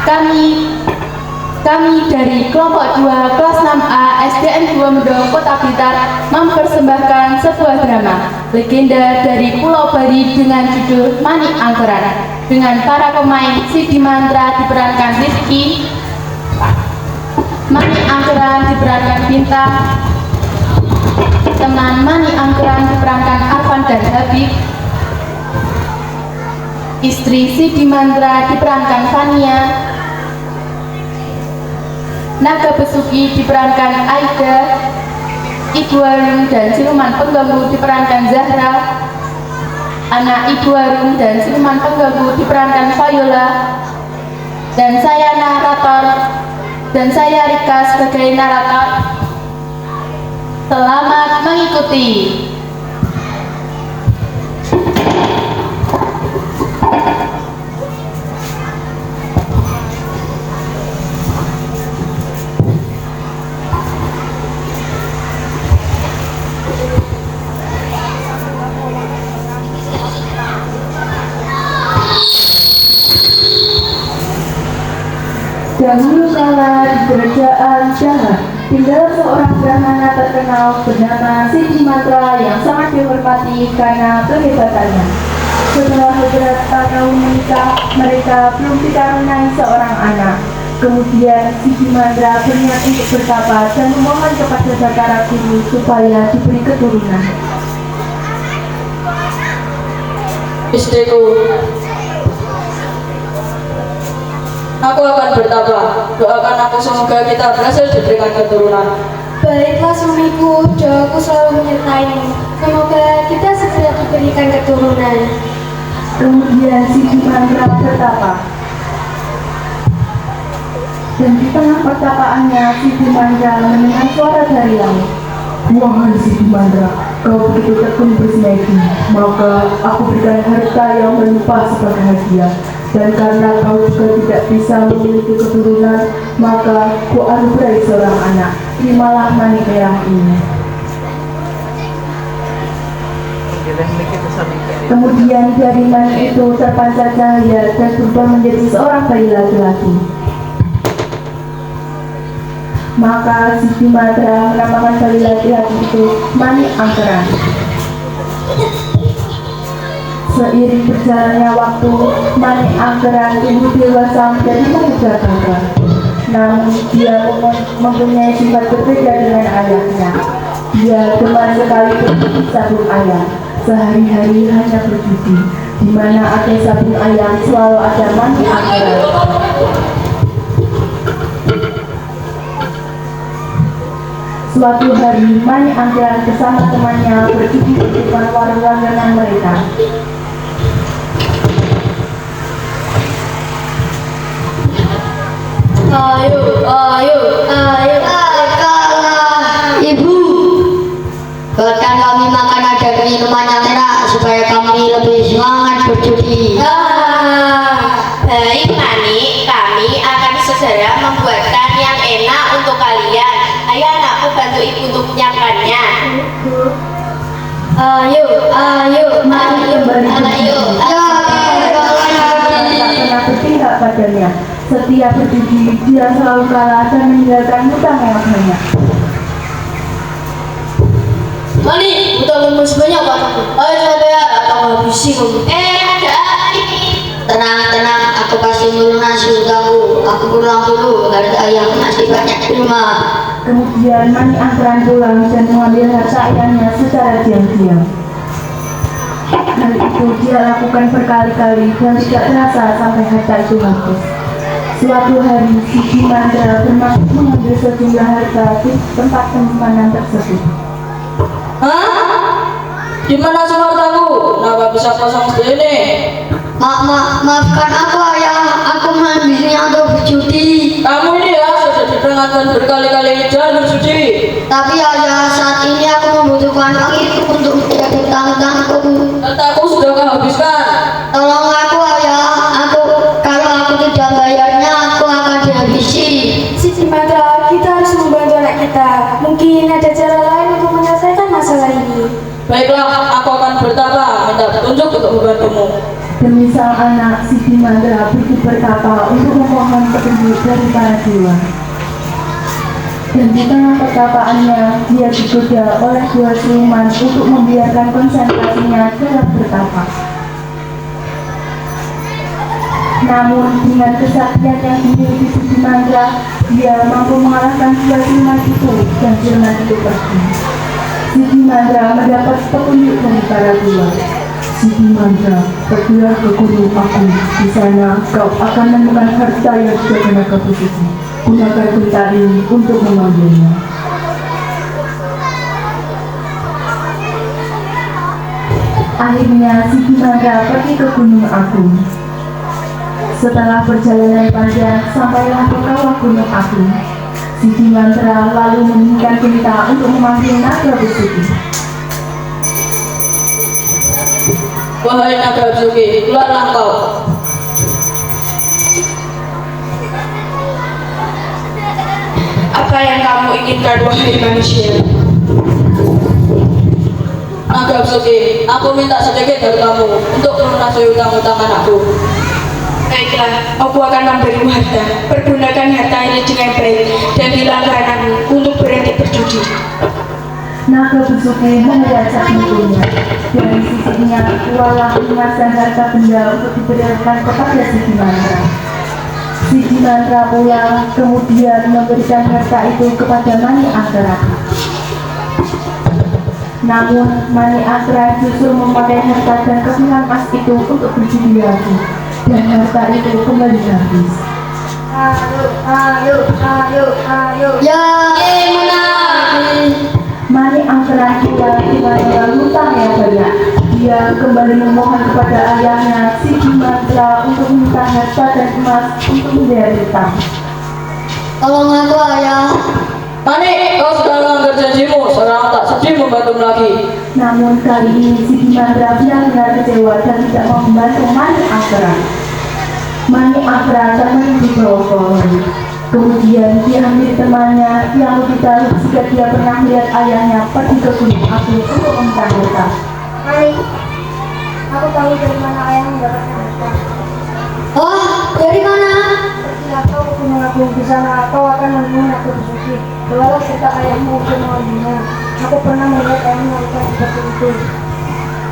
Kami kami dari kelompok 2 kelas 6A SDN 2 Mendong Kota Blitar mempersembahkan sebuah drama legenda dari Pulau Bali dengan judul Mani Angkeran dengan para pemain Sidi Mantra diperankan Rizky, Mani Angkeran diperankan Bintang, teman Mani Angkeran diperankan Arfan dan Habib, istri Sidi Mantra diperankan Fania, Naga Besuki diperankan Aida, Ibu Harum dan Siluman Pengganggu diperankan Zahra, anak Ibu Harum dan Siluman Pengganggu diperankan Viola, dan saya Rika sebagai narator. Selamat mengikuti. Dahulu kala di kerajaan Jawa tinggal seorang brahmana terkenal bernama Sidi Mantra yang sangat dihormati karena kehebatannya. Setelah beberapa tahun menikah, mereka belum dikaruniai seorang anak. Kemudian Sidi Mantra berniat untuk bertapa dan memohon kepada Batara Guru supaya diberi keturunan. Istriku, aku akan bertapa. Doakan aku semoga kita berhasil diberikan keturunan. Baiklah suamiku, doaku selalu menyertaimu. Semoga kita segera diberikan keturunan. Kemudian Sidi Mantra bertapa. Dan di tengah pertapaannya Sidi Mantra mendengar suara dari langit. Wahai Sidi Mantra, kau begitu tekun bersemedi, maka aku berikan harta yang melimpah sebagai hadiah. Dan karena kau juga tidak bisa memiliki keturunan, maka ku anugerahi seorang anak. Terimalah mani merah ini. Kemudian dari mani itu terpancar cahaya dan berubah menjadi seorang bayi laki-laki. Maka Sidi Mantra menamakan bayi laki-laki itu Mani Angkeran. Seiring berjalannya waktu, Mani Angkeran tumbuh dewasa menjadi pemuda gagah. Namun dia mempunyai sifat berbeda dengan ayahnya. Dia gemar sekali berjudi sabung ayam. Sehari-hari hanya berjudi. Di mana ada sabung ayam selalu ada Mani Angkeran. Suatu hari, Mani Angkeran bersama temannya berjudi di depan warung langganan mereka. Ayo, Kalah, Ibu. Buatkan kami makanan dan minuman yang enak supaya kami lebih semangat berjudi. Baik Mani, kami akan segera membuatkan yang enak untuk kalian. Ayo anakku, bantu ibu untuk menyiapkannya. ayo, Mani kembali Ayo. tak pernah berpihak padanya. Setiap berjudi, dia selalu kalah dan meninggalkan hutang yang banyak. Mani, hutangmu masih banyak padaku. Ayo cepat bayar atau habisi kamu. Ada apa ini? Tenang, aku pasti melunasi hutangku. Aku pulang dulu, harta yang masih banyak di rumah. Kemudian Mani Angkeran pulang dan mengambil harta ayahnya secara diam-diam. Hal itu dia lakukan berkali-kali dan tidak terasa sampai harta itu habis. Suatu hari, Sidi Mantra bermaksud mengambil sejumlah harta di tempat penyimpanan tersebut. Hah? Di mana semua hartaku? Kenapa bisa kosong segini? Maafkan aku ayah, aku menghabisnya untuk berjudi. Kamu ini ya sudah diperingatkan berkali-kali jangan bersuci. Tapi ayah, saat ini aku membutuhkan uang itu untuk membayar hutang-hutangku. Hartaku sudah kau habiskan. Tolong aku ayah, kalau aku tidak bayarnya aku akan dihabisi. Sidi Mantra, kita harus membantu anak kita. Mungkin ada cara lain untuk menyelesaikan masalah ini. Baiklah, aku akan bertapa minta petunjuk untuk membantumu. Demi sang anak, Siti Mandra begitu bertapa untuk memohon petunjuk dari para dewa. Dan di tengah pertapaannya, dia digoda oleh dua siluman untuk membiarkan konsentrasinya dalam bertapa. Namun dengan kesaktian yang dimiliki Siti Mandra, dia mampu mengalahkan dua siluman itu dan siluman itu pergi. Siti Mandra mendapat petunjuk dari para dewa. Siti Mandra, pergilah ke gunung aku. Di sana kau akan menemukan harta yang sudah tenaga bersuci. Gunakan genta ini untuk mengambilnya. Akhirnya Siti Mandra pergi ke gunung Agung. Setelah perjalanan panjang, sampailah ke kawah gunung Agung. Siti Mandra lalu menginginkan genta untuk memanggil naga bersuci. Wahai naga bersuci, keluarlah kau. Apa yang kamu inginkan, wahai manusia? Naga bersuci, aku minta sedikit dari kamu untuk melunasi utang-utang anakku. Baiklah, aku akan memberimu harta. Pergunakan harta ini dengan baik dan hilangkan anakmu untuk berhenti berjudi. Naga bersuci mengajak musuhnya. Dari sisinya keluarlah emas dan harta benda untuk diberikan kepada Siti Mandra. Siti Mandra pula kemudian memberikan harta itu kepada Mani Anggara. Namun Mani Anggara justru memakai harta dan kepingan emas itu untuk berjudi lagi, dan harta itu kembali habis. Ayo. Ya, menang. Mani Anggara pula dengan hutang yang banyak. Dia kembali memohon kepada ayahnya Siti Mandra untuk meminta harta dan emas untuk membayar hutang. Tolong aku ayah. Mani, kau sudah melanggar janjimu, sekarang tak sedih membantumu lagi. Namun kali ini Siti Mandra benar-benar kecewa dan tidak mau membantu Mani Anggara. Mani Anggara termenung di pohon. Kemudian dia ambil temannya yang lebih tahu jika dia pernah melihat ayahnya pergi ke gunung api untuk meminta harta. Mari, aku tahu dari mana ayah mendapatkan harta. Oh, dari mana? Pergilah kau ke gunung agung, di sana kau akan menemukan aku bersuci. Bawalah serta ayahmu untuk mengambilnya. Aku pernah melihat ayahmu melakukan seperti itu.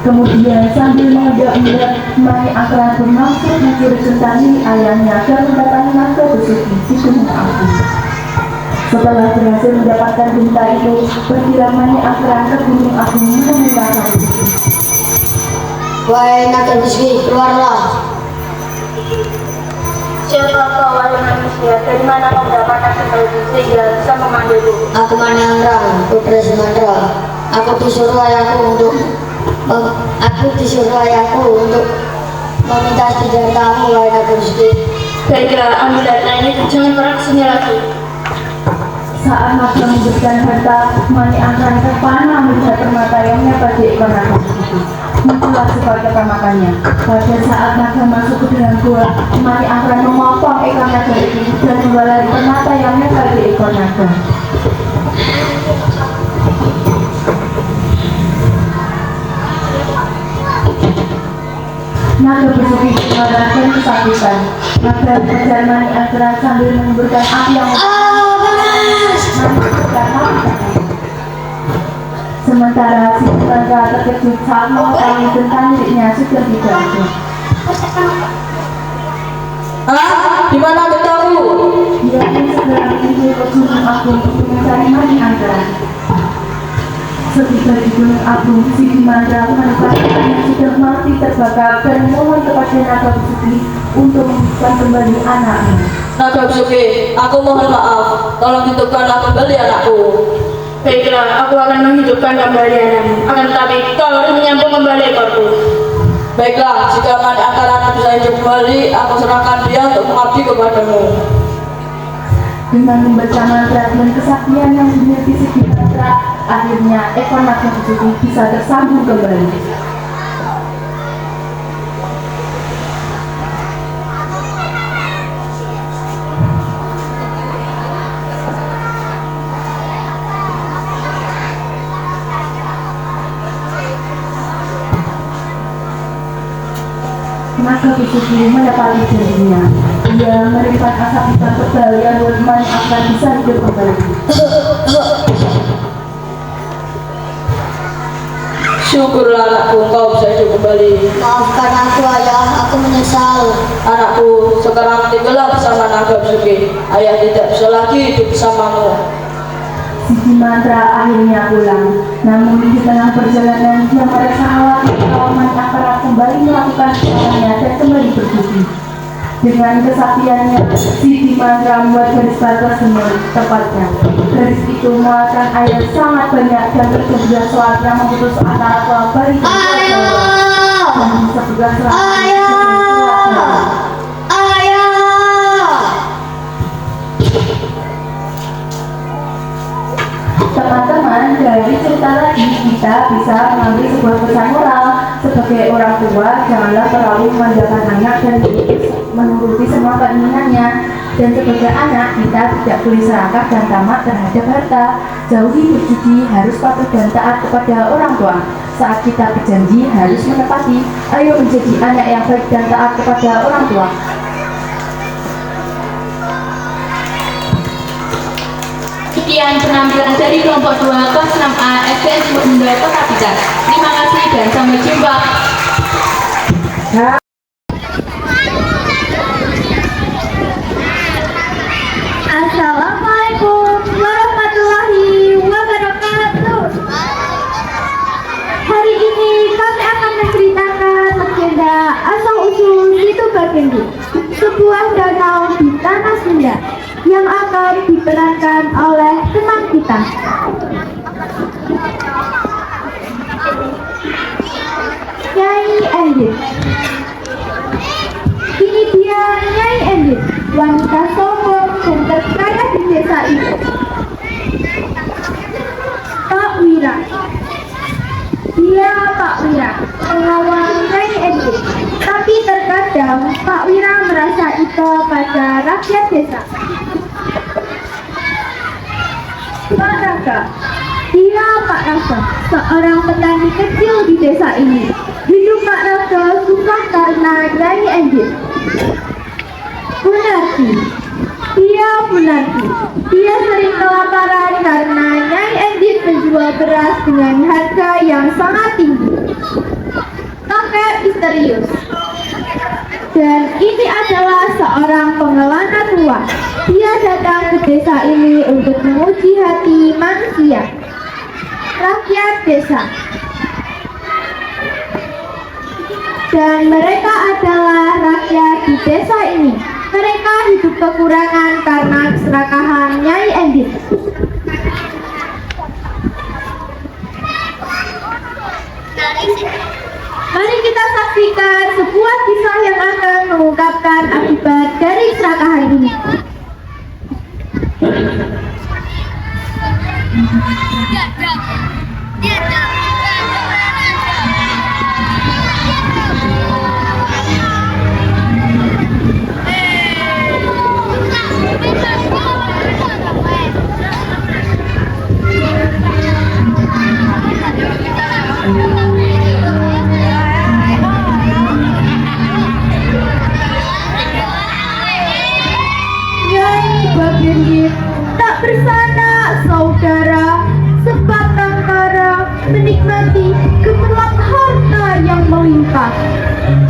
Kemudian sambil mengendap-endap, Mani Anggara bermaksud mencuri genta milik ayahnya dan mendatangi naga bersuci di gunung api. Setelah berhasil mendapatkan genta itu, pergilah Mani Anggara ke gunung api menemui naga bersuci. Wahai naga bersuci, keluarlah. Siapa kau, wahai manusia? Dari mana kau mendapatkan genta itu sehingga bisa memanggilku? Aku Mani Anggara, putra Semandra. Aku disuruh ayahku untuk meminta senjatamu, wahai naga bersuci. Baiklah, ambil harta ini dan jangan pernah kesini lagi. Saat naga memberikan harta, Mani Anggara terpana melihat permata yang menyebar di ekor naga bersuci. Muncullah sifat kepanakannya. Pada saat naga masuk ke dalam gua, Mani Anggara memotong ekor naga itu dan membalari permata yang menyebar di ekor naga. Naga bersuci marah dan kesakitan. Naga mengejar Mani Anggara sambil mengemburkan api yang Panas! Sementara Siti Mandra terkejut saat mengetahui tentang miliknya sudah tidak ada. Hah? Di mana gentamu? Dia pun segera menuju ke gunung agung untuk mencari Mani Anggara. Setiba di gunung agung, Siti Mandra menemukan yang sudah mati terbakar dan mohon kepada naga bersuci untuk menghidupkan kembali anaknya. Naga bersuci, aku mohon maaf, tolong hidupkanlah kembali anakku. Baiklah, aku akan menghidupkan kembali anakmu. Akan tetapi kau harus menyambung kembali ekorku. Baiklah, jika Mani Anggara bisa hidup kembali, aku serahkan dia untuk mengabdi kepadamu. Dengan membaca mantra dan kesaktian yang dimiliki Siti Mandra, akhirnya ekor naga bersuci bisa tersambung kembali. Aga Bisuki menepati janjinya. Dia menyimpan asap hitam tebal yang bermain akan bisa hidup kembali. Syukurlah anakku, engkau bisa hidup kembali. Maafkan aku ayah, aku menyesal. Anakku, sekarang tinggallah bersama Naga Bisuki. Ayah tidak bisa lagi hidup bersamamu. Siti Mantra akhirnya pulang. Namun di tengah perjalanan dia merasa khawatir kalau Manakara kembali melakukan kesalahannya dan kembali berjudi. Dengan kesaktiannya, Siti Mantra membuat garis batas semut tepatnya. Garis itu mengeluarkan air sangat banyak dan tersedia selat yang memutus antara Pulau Bali dan Pulau Jawa. Dan di sebelah selatan Ayah! Teman-teman, dari cerita tadi kita bisa mengambil sebuah pesan moral. Sebagai orang tua, janganlah terlalu memanjakan anak dan menuruti semua keinginannya. Dan sebagai anak, kita tidak boleh serakah dan tamak terhadap harta. Jauhi berjudi, harus patuh dan taat kepada orang tua. Saat kita berjanji, harus menepati. Ayo menjadi anak yang baik dan taat kepada orang tua. Sekian penampilan dari kelompok 2 kelas 6A SDN Bunda Kota Blitar. Terima kasih dan sampai jumpa. Assalamualaikum warahmatullahi wabarakatuh. Hari ini kami akan menceritakan legenda asal-usul Situ Bakendi, sebuah danau di tanah Sunda yang akan diperankan oleh teman kita. Nyai Endit. Ini dia Nyai Endit, wanita sombong dan terkaya di desa ini. Pak Wira. Dia Pak Wira, pengawal Nyai Endit. Tapi terkadang Pak Wira merasa ika pada rakyat desa. Pak Raka. Dia Pak Raka, seorang petani kecil di desa ini. Hidup Pak Raka susah karena Nyai Endit. Punarti. Dia Punarti. Dia sering kelaparan karena Nyai Endit menjual beras dengan harga yang sangat tinggi. Kakek misterius. Dan ini adalah seorang pengelana tua. Dia datang ke desa ini untuk menguji hati manusia, rakyat desa. Dan mereka adalah rakyat di desa ini. Mereka hidup kekurangan karena keserakahan Nyai Endit. Mari kita saksikan sebuah kisah yang akan mengungkapkan akibat dari keserakahan ini. Bakendi tak bersana saudara, sebatang kara menikmati gemerlap harta yang melimpah.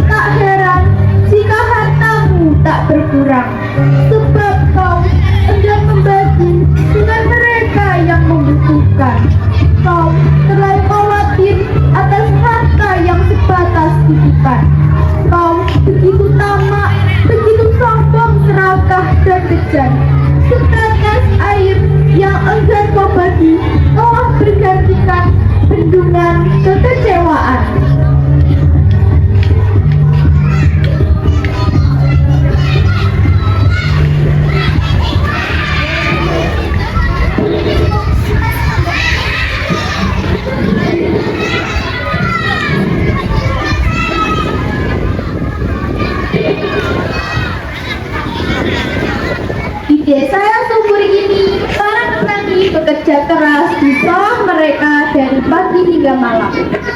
Tak heran jika hartamu tak berkurang, sebab kau enggan membagi dengan mereka yang membutuhkan. Kau terlalu khawatir atas harta yang sebatas titipan. Kau begitu tamak, begitu sombong, serakah dan kejam. Setetes air yang enggan kau bagi telah bergantikan bendungan kekecewaan. Di desa yang subur ini, para petani bekerja keras di sawah mereka dari pagi hingga malam.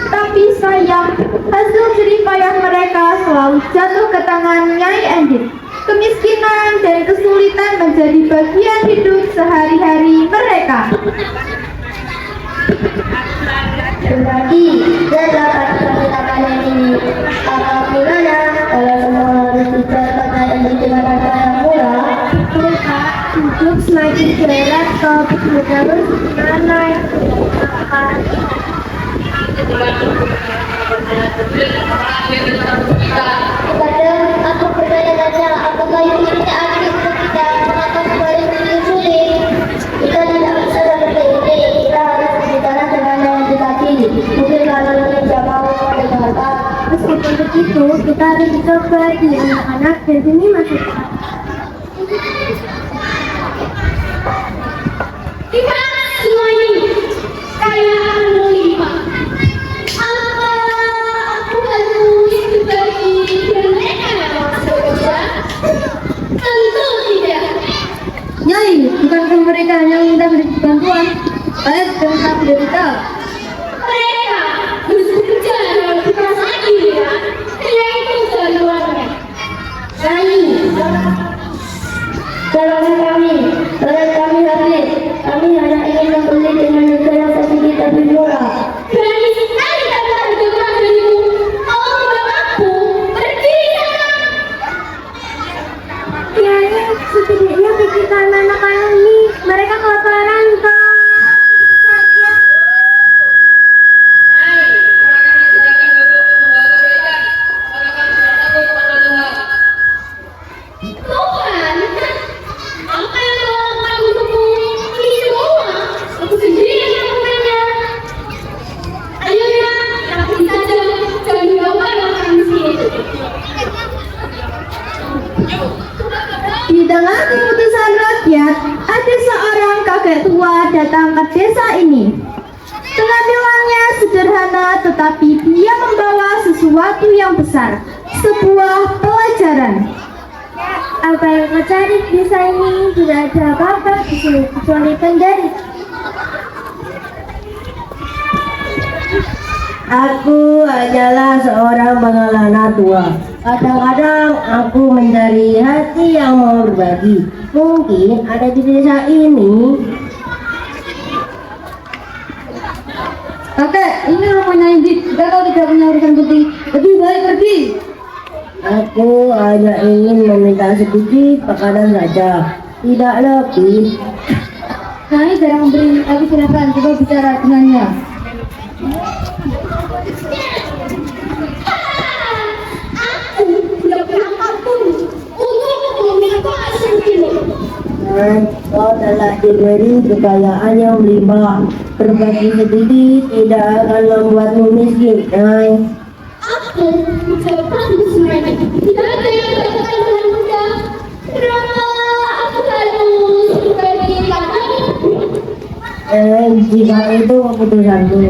Tapi sayang, hasil jerih payah mereka selalu jatuh ke tangan Nyai Endit. Kemiskinan dan kesulitan menjadi bagian hidup sehari-hari mereka. Berbagi dan dapat kita yang ini. Apabila kalau semua harus dicapai dan dengan harga yang murah, Mereka hidup semakin berat kalau harus naik. kadang aku bertanya-tanya apakah itu tidak adil untuk kita mengapa kembali begitu sulit. Kita tidak bisa seperti ini, kita harus berbicara dengan yang kita pilih. Mungkin kalau tidak mau mendengarkan. Meskipun begitu, kita harus mencoba di anak-anak dan seni masa depan. Gimana semua ini? Kayak melimpah. Apa aku harus berbagi dengan mereka yang masih bekerja? Tentu tidak. Nyai, bukankah mereka hanya minta bantuan? Kalian sedang tak menderita. Mereka harus bekerja dalam keras lagi ya. Yaitu jaluannya. Tolong kami habis. Kami hanya ingin membeli dengan harga yang sedikit lebih murah. Berani sekali kamu harga murah darimu. Mau membawa aku pergi sana. Nyai, setidaknya pikirkan anak-anak ini. Mereka kelaparan, kak. Tuhan, apa yang kau lakukan untukku? Ini semua aku sendiri yang melakukannya. Ayo ya, rapi saja, jangan dibawa orang miskin. Di tengah keputusan rakyat, ada seorang kakek tua datang ke desa ini. Penampilannya sederhana, tetapi dia membawa sesuatu yang besar, sebuah pelajaran. Apa yang kau cari di desa ini? Tidak ada apa-apa di sini kecuali penderitaan. Aku hanyalah seorang pengelana tua. Kadang-kadang aku mencari hati yang mau berbagi. Mungkin ada di desa ini. Kakek, ini rumahnya Indit. Jika kau tidak punya urusan penting, lebih baik pergi. Aku hanya ingin meminta sedikit makanan saja, tidak lebih. Nyai jarang memberi, tapi silakan coba bicara dengannya. Aku tidak pernah mampu untuk meminta segini. Kau telah diberi kekayaan yang melimpah. Berbagi sedikit tidak akan membuatmu miskin. Aku menjawab semuanya. Tidak ada yang melakukan dengan mudah. Kenapa aku harus berbagi padamu? Jika itu keputusanmu,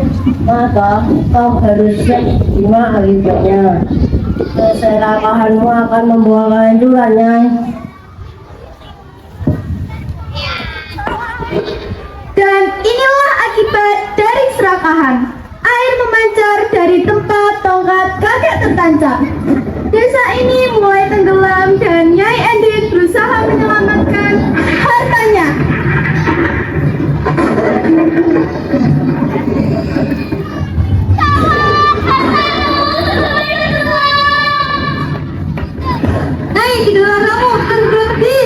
maka kau harus terima akibatnya. Keserakahanmu akan membawa kehancurannya. Dan inilah akibat dari serakahan. Air memancar dari tempat tongkat kakek tertancap. Desa ini mulai tenggelam dan Nyai Endit berusaha menyelamatkan hartanya. Nyai, tidurlah kamu, harus berhenti.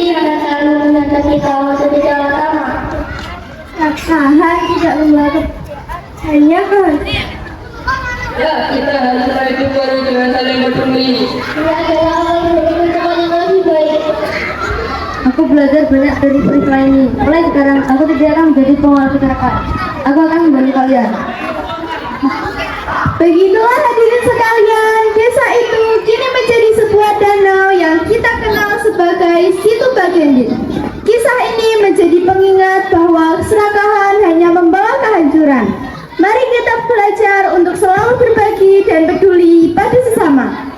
ini akan selalu mengantar kita waktu di jalan lama. Kakahan tidak membawa hanya bahagia. Ya, kita harus mulai hidup baru dengan saling bertemu. Ini adalah awal dari kehidupan yang lebih baik. Aku belajar banyak dari peristiwa ini. Mulai sekarang, aku tidak akan menjadi pengawal masyarakat. Aku akan membantu kalian. Begitulah hadirin sekalian, desa itu kini menjadi sebuah danau yang kita kenal sebagai Situ Bagendit. Kisah ini menjadi pengingat bahwa keserakahan hanya membawa kehancuran. Mari kita belajar untuk selalu berbagi dan peduli pada sesama.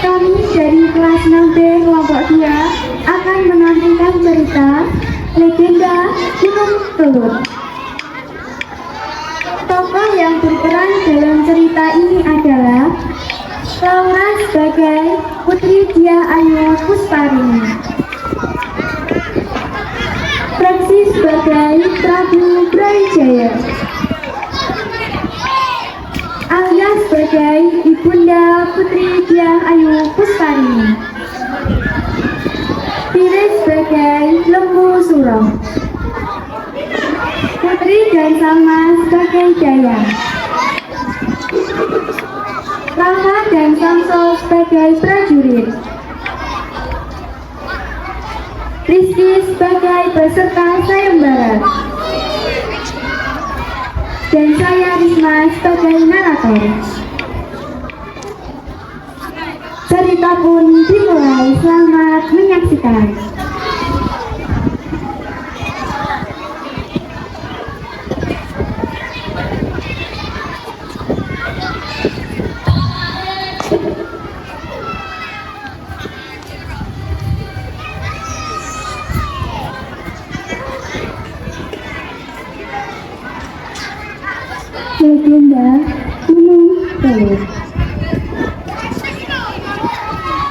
Kami dari kelas 6B kelompok 2 akan menampilkan cerita Legenda Gunung Telur. Tokoh yang berperan dalam cerita ini adalah Laura sebagai Putri Diah Ayu Pusparini, Praksi sebagai Prabu Brawijaya, Alia sebagai Ibunda Putri Diah Ayu Pusparini, Pires sebagai Lembu Suro, Putri dan Salma sebagai Dayang, Rama dan Samsul sebagai prajurit, Rizky sebagai peserta sayembara, dan saya Risma sebagai narator. Cerita pun dimulai, selamat menyaksikan. Legenda Gunung Telur.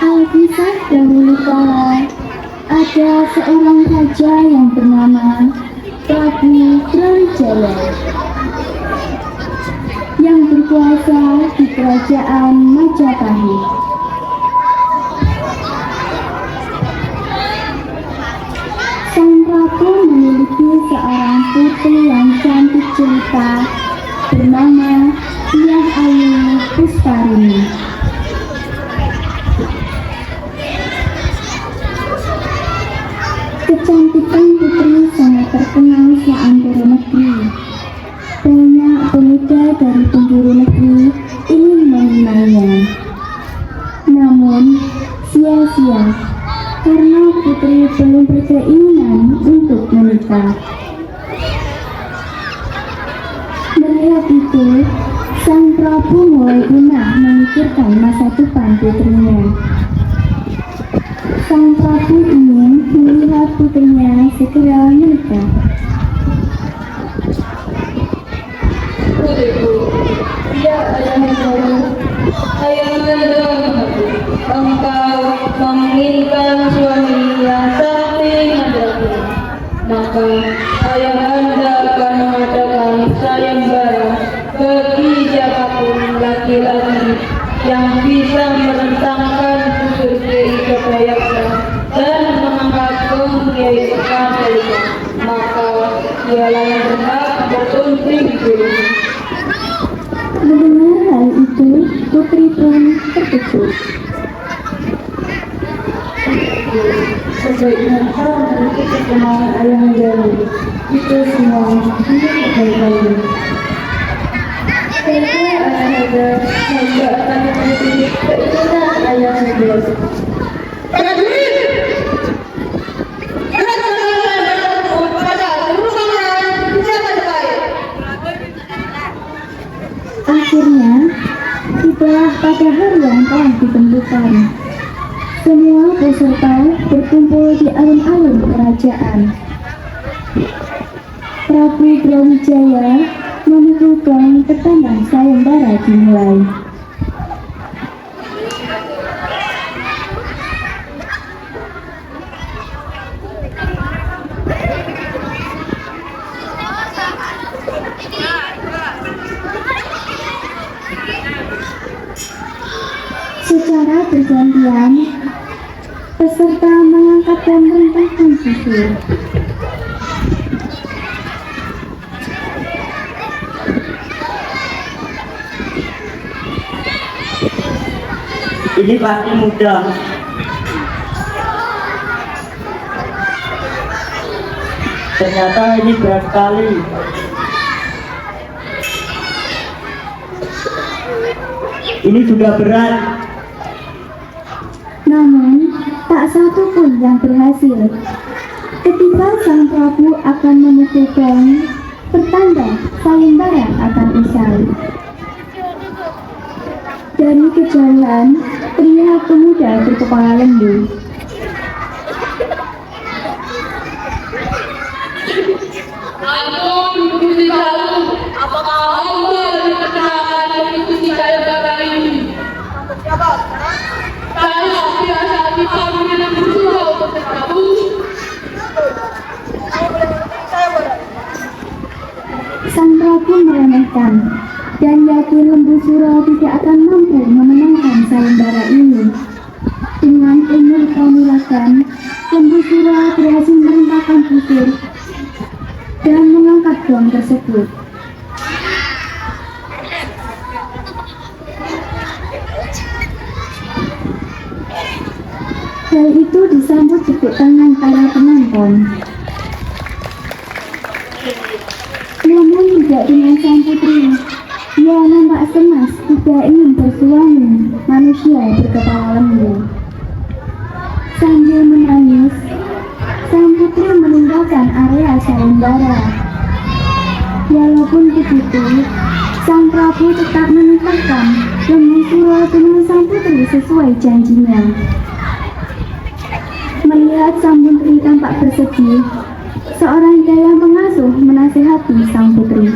Alkisah dahulu kala, ada seorang raja yang bernama Prabu Brawijaya yang berkuasa di kerajaan Majapahit. Sang Prabu memiliki seorang putri yang cantik jelita bernama Diah Ayu Pusparini. Kecantikan putri sangat terkenal seantero negeri. Banyak pemuda dari penjuru negeri ingin mengenalnya. Namun, sia-sia karena putri belum berkeinginan untuk menikah. Melihat itu, Sang Prabu mulai punah memikirkan masa depan putrinya. Sang Prabu ingin melihat putrinya segera menikah. Putriku, ya ayahanda, ayahanda, engkau menginginkan suami yang sakti hadapi, maka ayahanda akan mengadakan sayembara bagi siapapun laki-laki yang bisa menentangkan unsur Kiai Kebayakan dan mengangkat Kiai Kekasihkan, maka dialah yang berhak bersunting dirinya. Mendengar hal itu, putri pun terkejut. Sebaiknya kau memiliki perkenalan ayahanda. Itu semua untuk kebaikanmu. Sebaiknya ayahanda, hamba akan memiliki keinginan ayahanda. Prajurit! Utara. Semua peserta berkumpul di alun-alun kerajaan. Prabu Brawijaya membutuhkan pertandaan sayembara dimulai. Secara bergantian, peserta mengangkat dan merentangkan busur. Ini pasti mudah. Ternyata ini berat sekali. Ini juga berat. Namun, tak satu pun yang berhasil. Ketika sang Prabu akan memukulkan, pertanda sayembara akan usai. Dari kejauhan, terlihat pemuda berkepala lembu. Ampun, Gusti Prabu, apakah hamba diperkenakan mengikuti sayembara ini? Saya biasa dipanggil dengan bersurau, Gusti Prabu. Sang Prabu meremehkan dan yakin lembu suro tidak akan mampu memenangkan sayembara ini. Dengan ilmu kanuragan, lembu suro berhasil merentangkan busur dan mengangkat gong tersebut. Hal itu disambut tepuk tangan para penonton. Namun tidak dengan sang putri. Ia nampak cemas, tidak ingin bersuami manusia berkepala lembu. Sambil menangis, sang putri meninggalkan area sayembara. Walaupun begitu, sang Prabu tetap menikahkan lembu suro dengan sang putri sesuai janjinya. Melihat sang putri tampak bersedih, seorang daya pengasuh menasihati sang putri.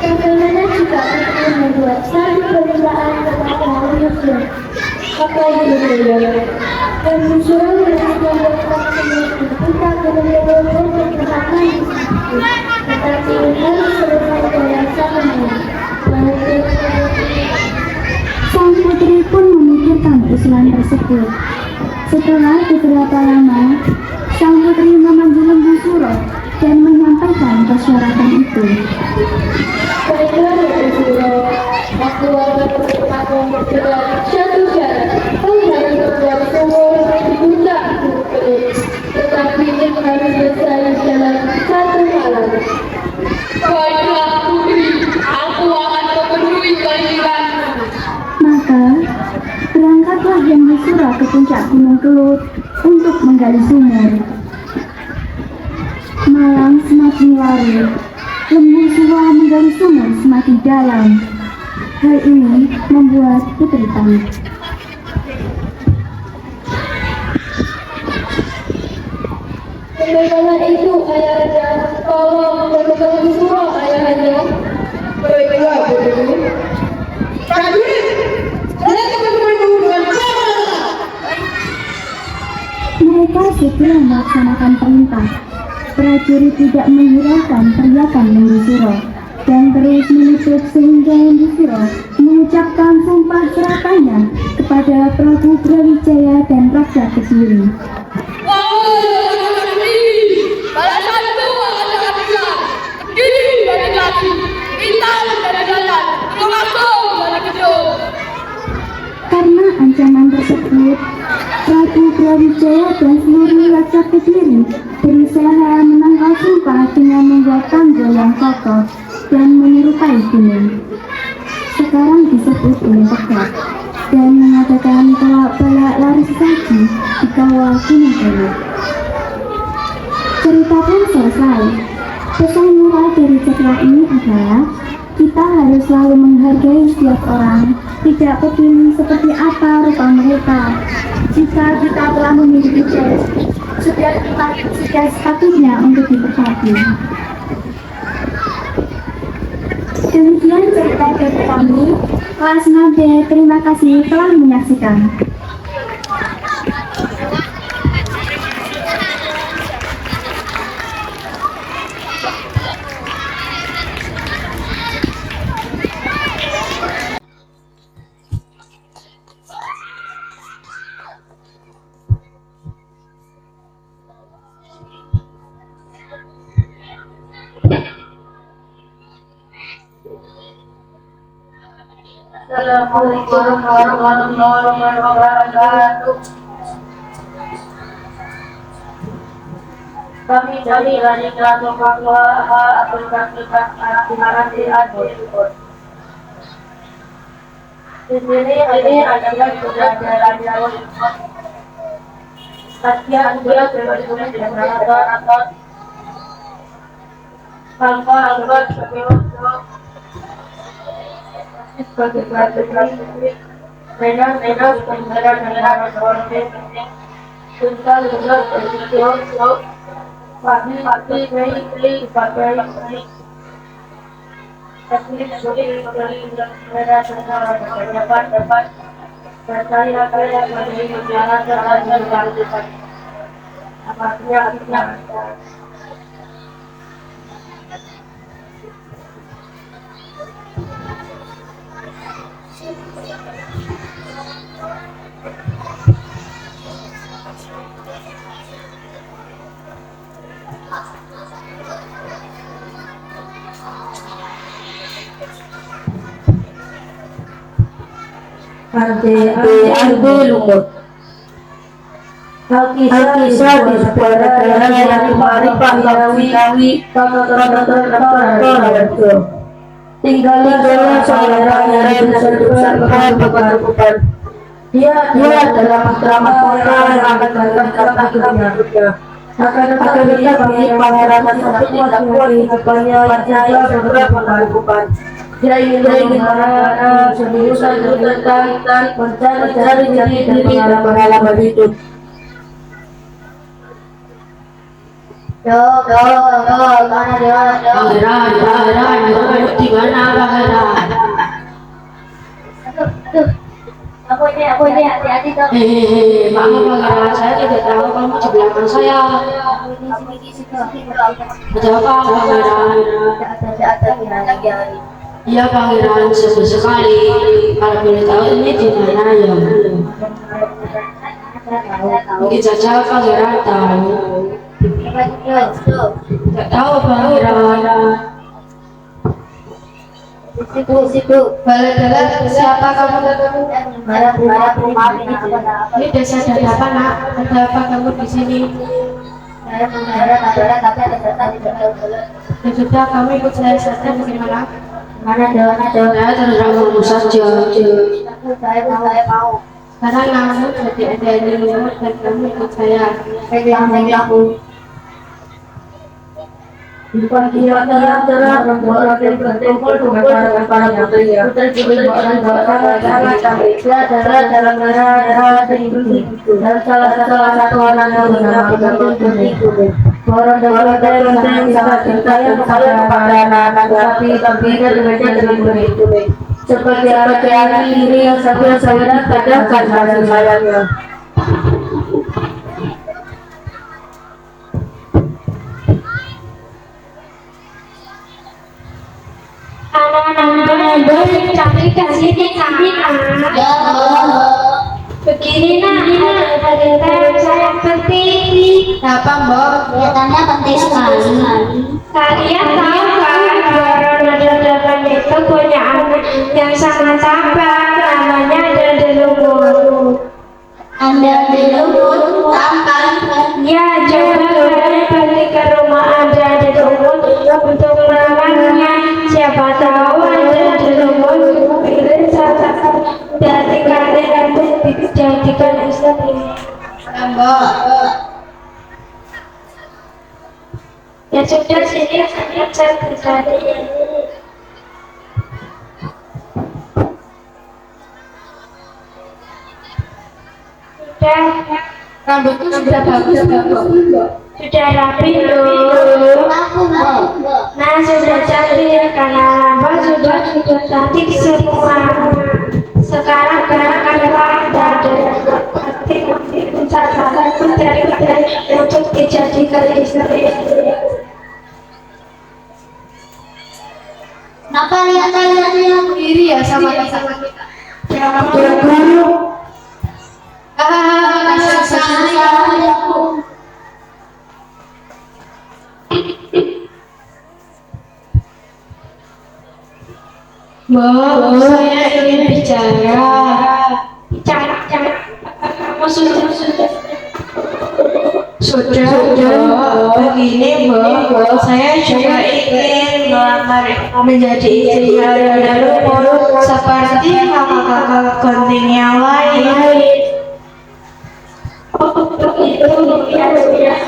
Bagaimana jika kita membuat satu permintaan kepada manusia? Apa itu dia? Dan musuh berhasil kita kemudian berkembang. Tetapi harus selesai dalam sama. Sang putri pun memikirkan usulan tersebut. Setelah beberapa lama, sang putri memanggil lembu suro dan menyampaikan persyaratan itu. Baiklah, Lembu Suro, aku akan berpaku dengan satu syarat. Kau harus membuat sumur di puncak bukit, tetapi ini harus selesai dalam satu malam. Baiklah, Putri, aku akan memenuhi panggilanmu. Maka, berangkatlah lembu suro ke puncak Gunung Kelut untuk menggali sumur. Malam semakin larut, lembu suro menggali sumur semakin dalam. Hal ini membuat putri panik. Bagaimana itu, ayahanda? Tolong membantu Lembu Suro, ayahanda. Baiklah, Putri. Prajurit, lihat teman-temanmu dengan kamera. Mereka segera melaksanakan perintah. Prajurit tidak menghiraukan teriakan lembu suro dan terus menutup sehingga lembu suro mengucapkan sumpah seratannya kepada Prabu Brawijaya dan Raja Kediri. Balasan itu akan bisa. Kiri dari kaki, hitam dari dalam, termasuk dari gedung. Karena ancaman tersebut, Prabu Brawijaya dan seluruh Raja Kediri berusaha menangkal sumpah dengan membuat tanggul yang kokoh dan menyerupai gunung. Sekarang disebut Gunung Pegat dan mengadakan balak lari sesaji di kawah Gunung Kelut. Cerita pun selesai. Pesan moral dari cerita ini adalah kita harus selalu menghargai setiap orang, tidak peduli seperti apa rupa mereka. Jika kita telah memiliki rezeki, sudah sepatutnya untuk diperhati. Demikian cerita dari kami. Kelas 6D, terima kasih telah menyaksikan. Assalamualaikum warahmatullahi wabarakatuh. Kami dari kelas Papua aplikasi aktivasi adil. Di sini adalah sudah ada kajian dia berbasis dengan atau tanpa anggap sebagai strategi dengan penggunaan dengan konsep tentang bersikap pasti dipakai teknik sulit dari dapat percaya pada jalan terang apabila Ande lumut. Alkisah di sebuah negara yang dimari Pahlawi tinggallah seorang yang besar. Dia adalah putra mahkota yang akan mendapatkan hidupnya. Akan tetapi bagi pangeran tersebut tidak kuat hidupnya percaya beberapa kehidupan. Dia ingin berada seriusan tentang mencari jati diri dalam pengalaman hidup. Pangeran, di mana pangeran? Aku ini hati-hati dong. Maaf pangeran, saya tidak tahu kamu di belakang saya. Aku ini sedikit Ada apa pangeran? ada gimana ya? Iya pangeran, sebut sekali. Kalau boleh tahu ini di mana ya? Mungkin saja pangeran tahu. Tidak tahu pangeran. Situ. Bala-bala, siapa kamu? Marah rumah ini Ini desa apa nak? Ada apa kamu di sini? saya mengarah kabar tapi ada Ya sudah, kamu ikut saya saja bagaimana? mana jalan Saya terserah kamu saja. saya mau Sekarang kamu jadi ada di lumut dan kamu ikut saya. pegang aku Di depan kira-kira cerah membuat rakyat berkumpul dengan para putrinya. Putri orang sangat cantik. Dia adalah dalam darah tinggi dan salah satu orang yang bernama Putri. Orang yang sangat percaya kepada anak-anak, tapi dia lebih Putri. Seperti anak ini yang saya katakan kasih sayangnya. Anak-anak cantik kasih begini nak, ada saya penting. Apa mbak? kelihatannya penting sekali Kalian tahu kan Doraemon itu punya anak yang sangat tampan, namanya Doraemon. Anda dilumut tampan Ya, coba kalian pergi ke rumah Anda Doraemon untuk melamarnya. Siapa tahu Anda Doraemon pilih salah satu dari kalian untuk dijadikan istri. Mbak. Ya sudah sini. cat pribadi ini. Rambutku sudah bagus, Sudah rapi loh. Nah, sudah cantik karena rambut sudah cantik semua. Sekarang gerakanlah dari hati mencari untuk dijadikan istri. Kenapa lihat iri ya sama kita. Jangan berguru. Wow, saya ingin bicara. Kamu sudah. Begini, Bu. Saya juga ingin melamar menjadi istrinya Darul seperti kakak-kakak penting yang lain. Oh, begitu. Ya, sudah.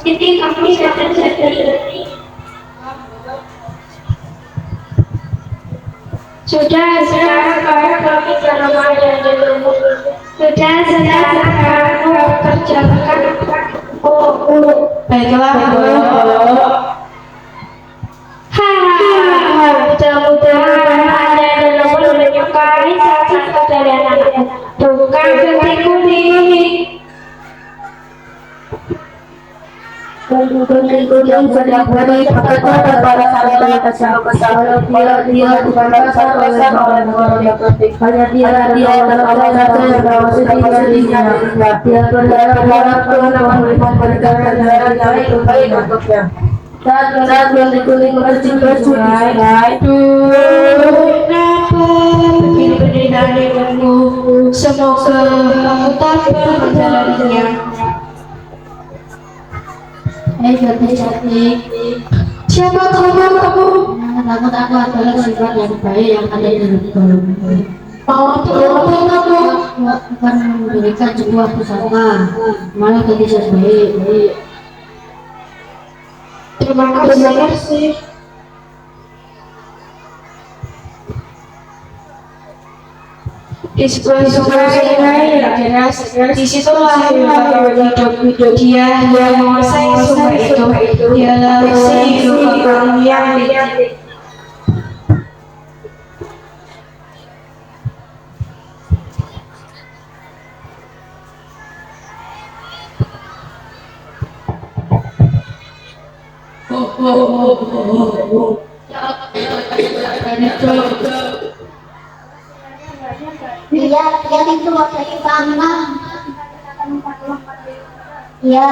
Jadi kami sudah jadi. Sudah sekarang kami ke Ramadan dulu. Sudah sekarang kamu kerjakan. Baiklah, Bu. Mudah-mudahan Anda benar-benar menyukai saksi kejadian Anda. Bukan ketiku nih. Pengikut yang sedang beri pekerjaan kepada saya kalau dia dipantaskan oleh orang-orang yang penting. Hanya dia yang satu yang mengawasi dirinya. Dia berharap Tuhan akan memberikan jalan yang terbaik untuknya. Saat berkeliling bersungai, Begini darimu, semoga kamu dapat menjalaninya. Cantik. Siapa kamu? Rambut aku adalah sifat yang baik yang ada di hidupku. Mau tolong kamu? Bukan memberikan sebuah pusaka, malah jadi sebaik. Terima kasih. Di sebuah sungai deras, disitulah hidup dia yang menguasai sungai itu. Dialah si hidup kamu yang licik. Dia itu waktu itu Bangga. Ya.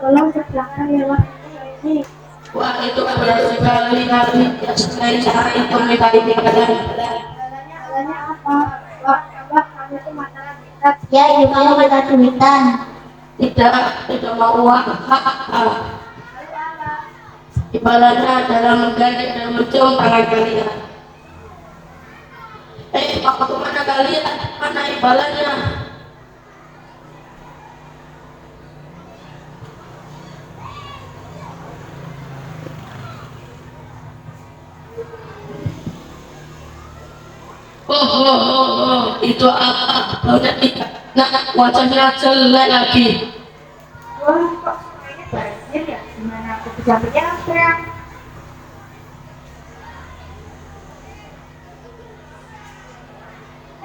Tolong sebelahkan lewat ini. Wah, itu berat sekali Nabi. Saya cara itu minta ditinggalkan. Alanya apa? Wah, kamu itu masalah kita. Ya, ibu kamu minta duitan. Tidak mau uang. Ibaratnya dalam menggandeng dan mencium tangan kalian. Apa kemana kalian? Mana ibaratnya? Itu apa? Udah wajahnya jelek lagi. Wah, kok sungainya banjir ya? Gimana aku bisa menyeberang?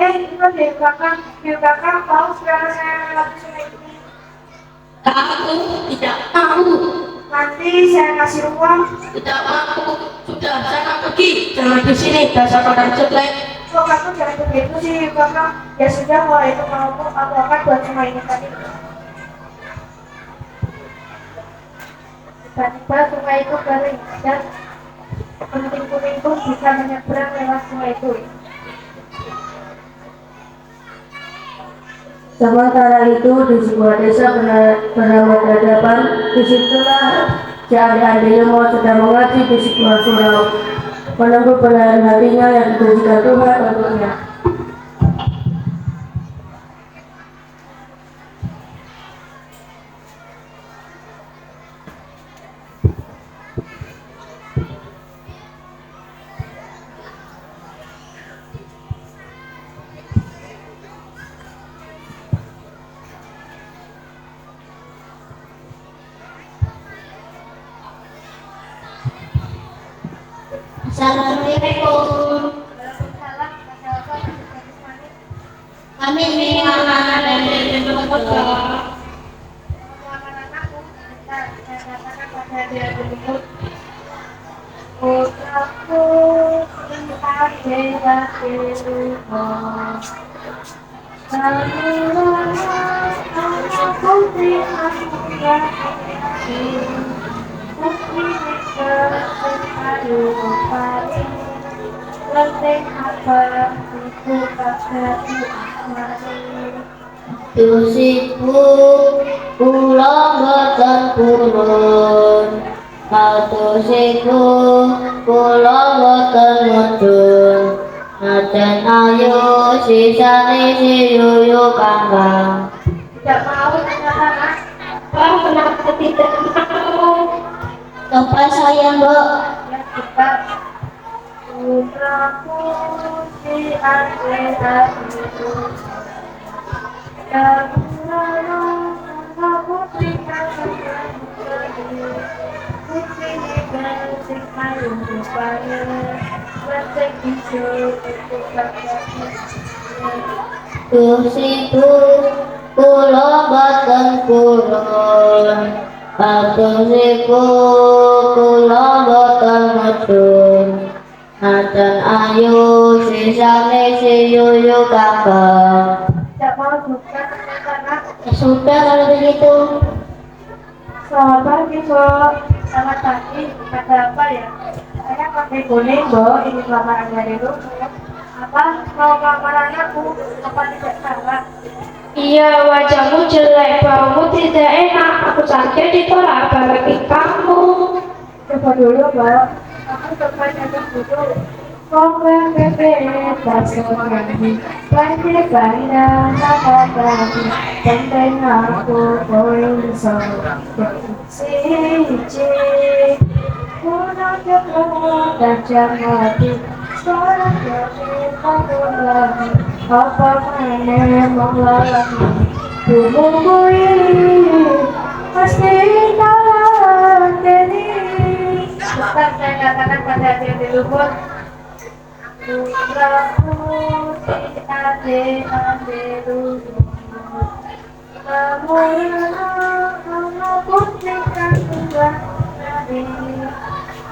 Itu di belakang tahu sekarang saya lewati sungai ini. Kamu tidak tahu. Nanti saya kasih uang. Tidak mau. Sudah sana pergi. Jangan di sini. Dasar orang jelek. Kok kamu jangan begitu sih, Bapak? Ya sudah, kalau itu mau aku akan buat sungai ini tadi. Tiba-tiba sungai itu kering dan penting-penting pun bisa menyeberang lewat sungai itu. sementara itu di sebuah desa bernama Dadapan, disitulah si adik-adiknya mau sedang mengaji di sebuah surau, menunggu belahan hatinya yang ditujukan Tuhan untuknya. Assalamualaikum. Kami ini anak dari Tusiku kula boten purun, tusiku kula boten mudun, najan ayu sisane si yuyu kangkang. Tidak mau anak-anak. Kenapa tidak mau? Coba saya mbak. Ya kita putraku si adik-adikku. Ya putraku putri putri bersih ayu rupanya, bersih hijau itu Tusiku kula boten purun, tusiku kula boten mudun, najan ayu sisane si yuyu kangkang. tidak mau bukan anak-anak. Ya sudah kalau begitu. Selamat pagi, Bu. Selamat pagi. Ada apa ya? Saya pakai kuning, Bu. Ini lamaran dari rumah. Apa? Mau lamaran aku? Apa tidak salah? Iya, wajahmu jelek, baumu tidak enak. Aku saja ditolak bagi kamu. Coba dulu, Bu. Aku coba nyanyi dulu. Kongkong bebek, bakso kami. Banjir banyak, apa lagi? Tenteng aku, boleh so. Siji, pulang jemput dan jam mati. Sekarang jadi bangun lagi. Apa mana mengalami? Tubuhku ini pasti kalah ini. Ustaz, saya katakan pada diri luput. Putraku si adik-adik luput. Kamu putri kandungan dari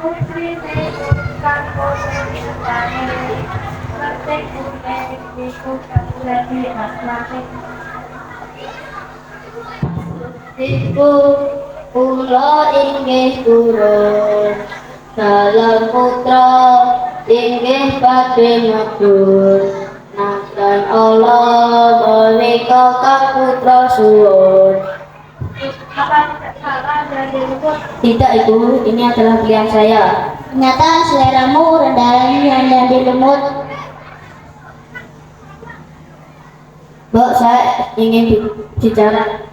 putri nebukan putri dari putri nebukan dari asmani. Ibu kula inggih turun, dalam putra inggih badhe mudhun, najan Allah menika kang putra suwun. Apa tidak salah dari luput? Tidak ibu, ini adalah pilihan saya. Ternyata seleramu rendahnya dan dilemut. Mbak, saya ingin bicara.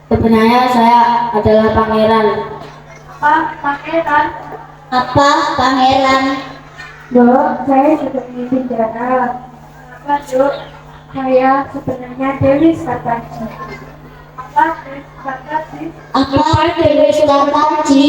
Sebenarnya saya adalah pangeran. Apa pangeran? Apa pangeran? Bu, saya juga ingin bicara. Apa, Bu? Saya sebenarnya Dewi Sataji. Apa Dewi Sataji? Apa Dewi Sataji?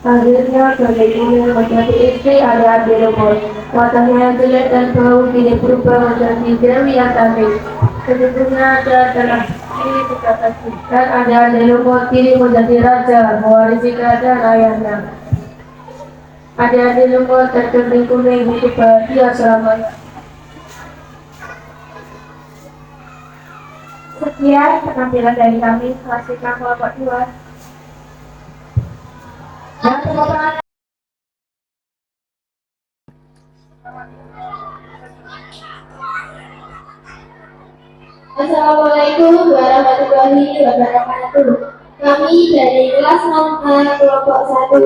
Akhirnya Dewi menjadi istri adik-adik Luput. Wajahnya yang jelek dan bau kini berubah menjadi Dewi yang cantik. Sebetulnya ada dalam ini Sataji. Dan adik-adik Luput kini menjadi raja, mewarisi kerajaan ayahnya. Adik-adik Luput dan kambing kuning hidup bahagia selamanya. Sekian penampilan dari kami, saksikan kelompok 2. Dan tepuk tangan. Assalamualaikum warahmatullahi wabarakatuh. Kami dari kelas 6A kelompok 1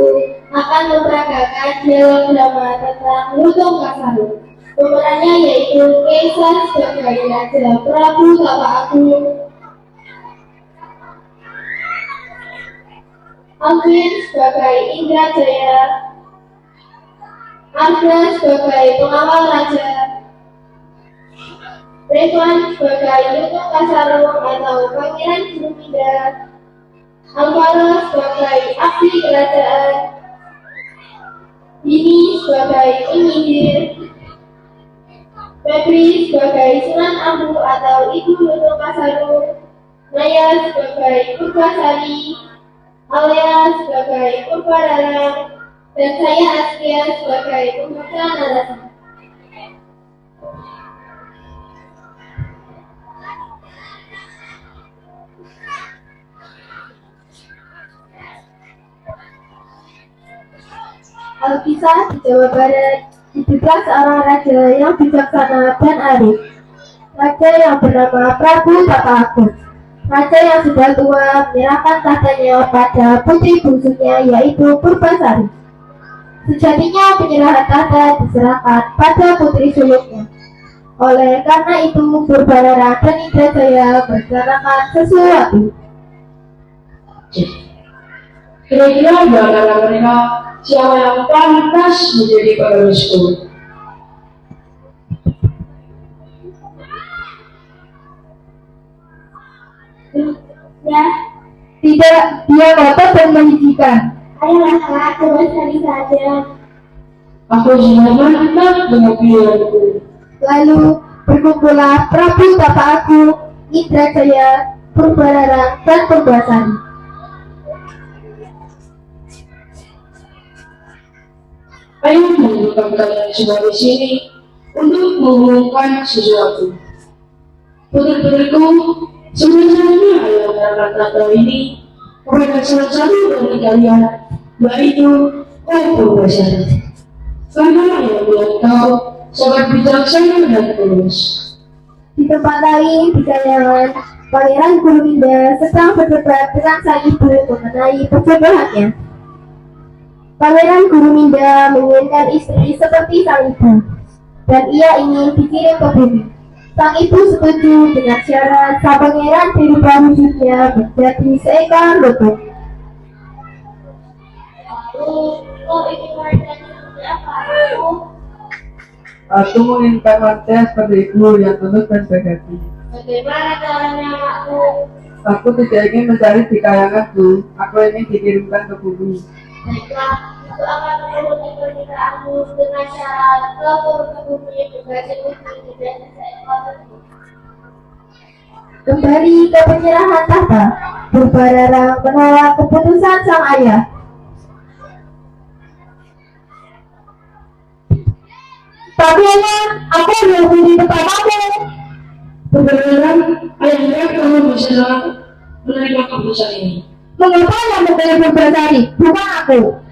akan memperagakan dialog drama tentang Lutung Kasarung. Pemerannya yaitu Kaisar sebagai Raja Prabu Tapak Agung, Alvin sebagai Indrajaya, Arda sebagai pengawal raja, Revan sebagai Lutung Kasarung atau Pangeran Jurumida, Alvaro sebagai abdi kerajaan, Dini sebagai penyihir, Febri sebagai Sunan Ambu atau Ibu Lutung Kasarung, Naya sebagai Purbasari, Alia sebagai Purbararang, dan saya Askia sebagai pembaca narasi. Alkisah di Jawa Barat, hiduplah seorang raja yang bijaksana dan arif. Raja yang bernama Prabu Tapakur. Raja yang sudah tua menyerahkan tahtanya pada putri bungsunya yaitu Purbasari. Sejatinya penyerahan tahta diserahkan pada putri sulungnya. Oleh karena itu Purbarara dan Indrajaya merencanakan sesuatu. Kira-kira di antara mereka siapa yang pantas menjadi penerusku? Ya, tidak, dia kotor dan menjijikan. Ayolah kak, coba sekali saja. Aku sudah mantap dengan pilihanku. Lalu berkumpullah Prabu Tapaku, Indrajaya, Purbarara, dan Purbasari. Ayo mengumpulkan kalian semua di sini untuk mengumumkan sesuatu. Putri-putriku, sebenarnya ayo menerangkan tahta ini kepada salah satu dari kalian, yaitu Purbasari. Karena yang bilang kau sangat bijaksana dan tulus. Di tempat lain, di Kayangan, Pangeran Guruminda sedang berdebat dengan sang ibu mengenai perjodohannya. Pangeran Guruminda menginginkan istri seperti sang ibu, dan ia ingin dikirim ke bumi. Sang ibu setuju dengan syarat sang pangeran dirubah wujudnya menjadi seekor lutung. Kau ingin wanita seperti apa? Aku menginginkan wanita seperti ibu yang tulus dan sejati. Bagaimana caranya makku? Aku tidak ingin mencari di kayanganku. Aku ingin dikirimkan ke bumi. Baiklah, aku akan memenuhi permintaanmu dengan syarat kau turun ke bumi menjadi putri dan seekor lutung. Kembali ke penyerahan tahta, Purbarara menolak keputusan sang ayah. Tapi aku belum di tempat kamu. Kebenaran ayahnya kamu bisa menerima keputusan ini. Mengapa yang memilih Purbasari, bukan aku?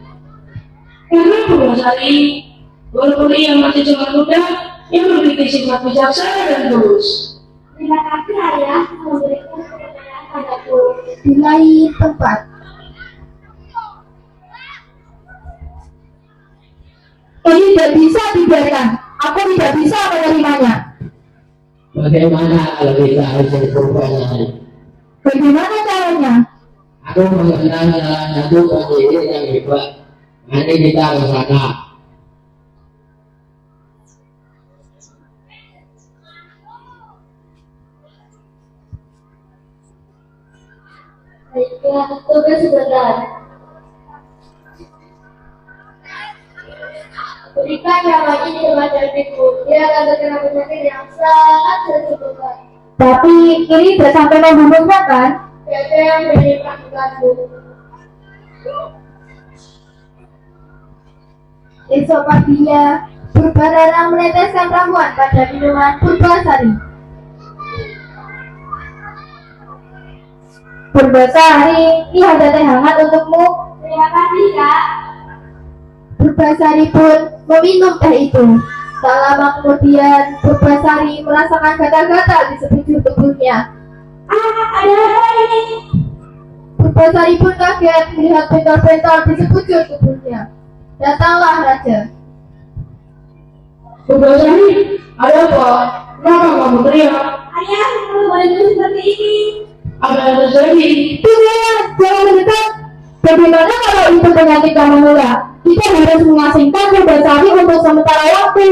Karena Purbasari, walaupun ia masih sangat muda, ia memiliki sifat bijaksana dan tulus. Terima kasih ayah memberikan kepercayaan padaku. Di lain tempat, ini tidak bisa dibiarkan. Aku tidak bisa menerimanya. Bagaimana kalau kita harus Purbasari? Bagaimana caranya? Aku mengenal salah satu penyihir yang hebat. Mari kita ke sana. Baiklah, tunggu sebentar. Berikan nama ini kepada adikku. Dia akan terkena penyakit yang sangat disebutkan. Tapi ini tidak sampai membunuhnya kan? Siapa yang berani melakukanku? Esok paginya, Purbarara meneteskan ramuan pada minuman Purbasari. Purbasari, ini ada teh hangat untukmu. Terima kasih kak. Purbasari pun meminum teh itu. Tak lama kemudian, Purbasari merasakan gatal-gatal di sekujur tubuhnya. Ada apa ini? Purbasari pun kaget melihat bentol-bentol di sekujur tubuhnya. Datanglah raja. Purbasari, ada apa? Kenapa kamu teriak? Ayah, kamu boleh seperti ini. Apa yang terjadi? Tunggulah, jangan mendekat. Bagaimana kalau itu penyakit yang menular? Kita harus mengasingkan Purbasari untuk sementara waktu.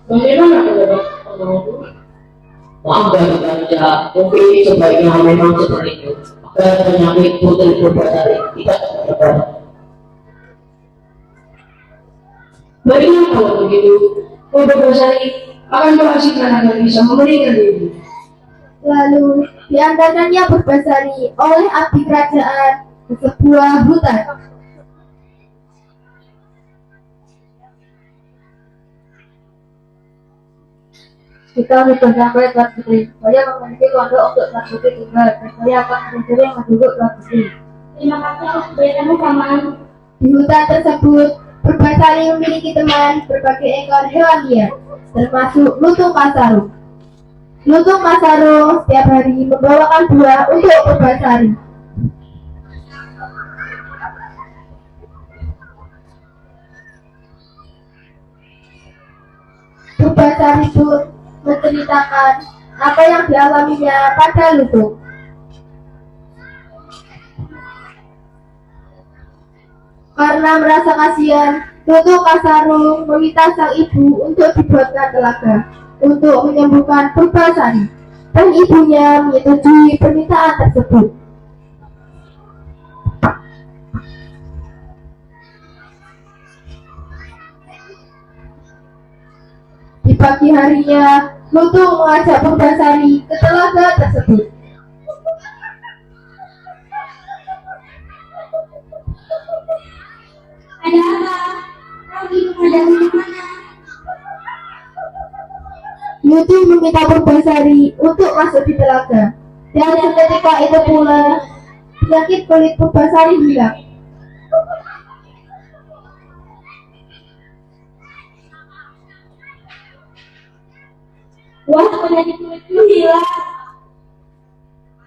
Bagaimana pendapat kamu? Maaf dari raja, mungkin sebaiknya memang seperti itu. Aku penyakit putri Purbasari tidak dapat. Baiklah kalau begitu, Purbasari akan menghasilkan agar bisa memberikan diri. Lalu diantarkannya Purbasari oleh abdi kerajaan ke sebuah hutan. Kita sudah sampai kelas putri. Saya memiliki kode untuk kelas putri tunggal dan saya akan mencari yang duduk kelas putri. Terima kasih atas kebaikanmu, Paman. Di hutan tersebut, Purbasari memiliki teman berbagai ekor hewan liar, termasuk lutung kasarung. Lutung kasarung setiap hari membawakan buah untuk Purbasari. Purbasari pun menceritakan apa yang dialaminya pada lutung. Karena merasa kasihan, lutung kasarung meminta sang ibu untuk dibuatkan telaga untuk menyembuhkan Purbasari, dan ibunya menyetujui permintaan tersebut. Di pagi harinya, lutung mengajak Purbasari ke telaga tersebut. Ada apa? Kau ingin menghadapi di mana? Lutung meminta Purbasari untuk masuk di telaga, dan seketika itu pula penyakit kulit Purbasari hilang. Wah, penyakit kulitku hilang.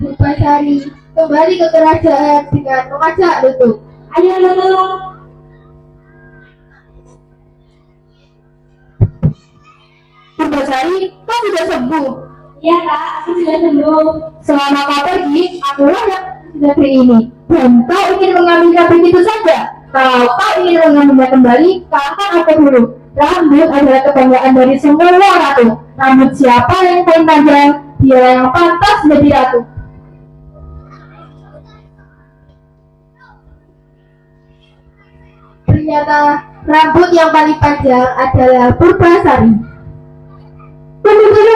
Purbasari kembali ke kerajaan dengan mengajak lutung. Ayo, Lutung. Purbasari, kau sudah sembuh. Iya, Kak, aku sudah sembuh. Selama kau pergi, akulah yang negeri ini. Dan kau ingin mengambilnya begitu saja. Kalau kau ingin mengambilnya kembali, katakan aku dulu. Rambut adalah kebanggaan dari semua ratu. Rambut siapa yang paling panjang, dia yang pantas menjadi ratu. Ternyata rambut yang paling panjang adalah Purbasari. Tunggu,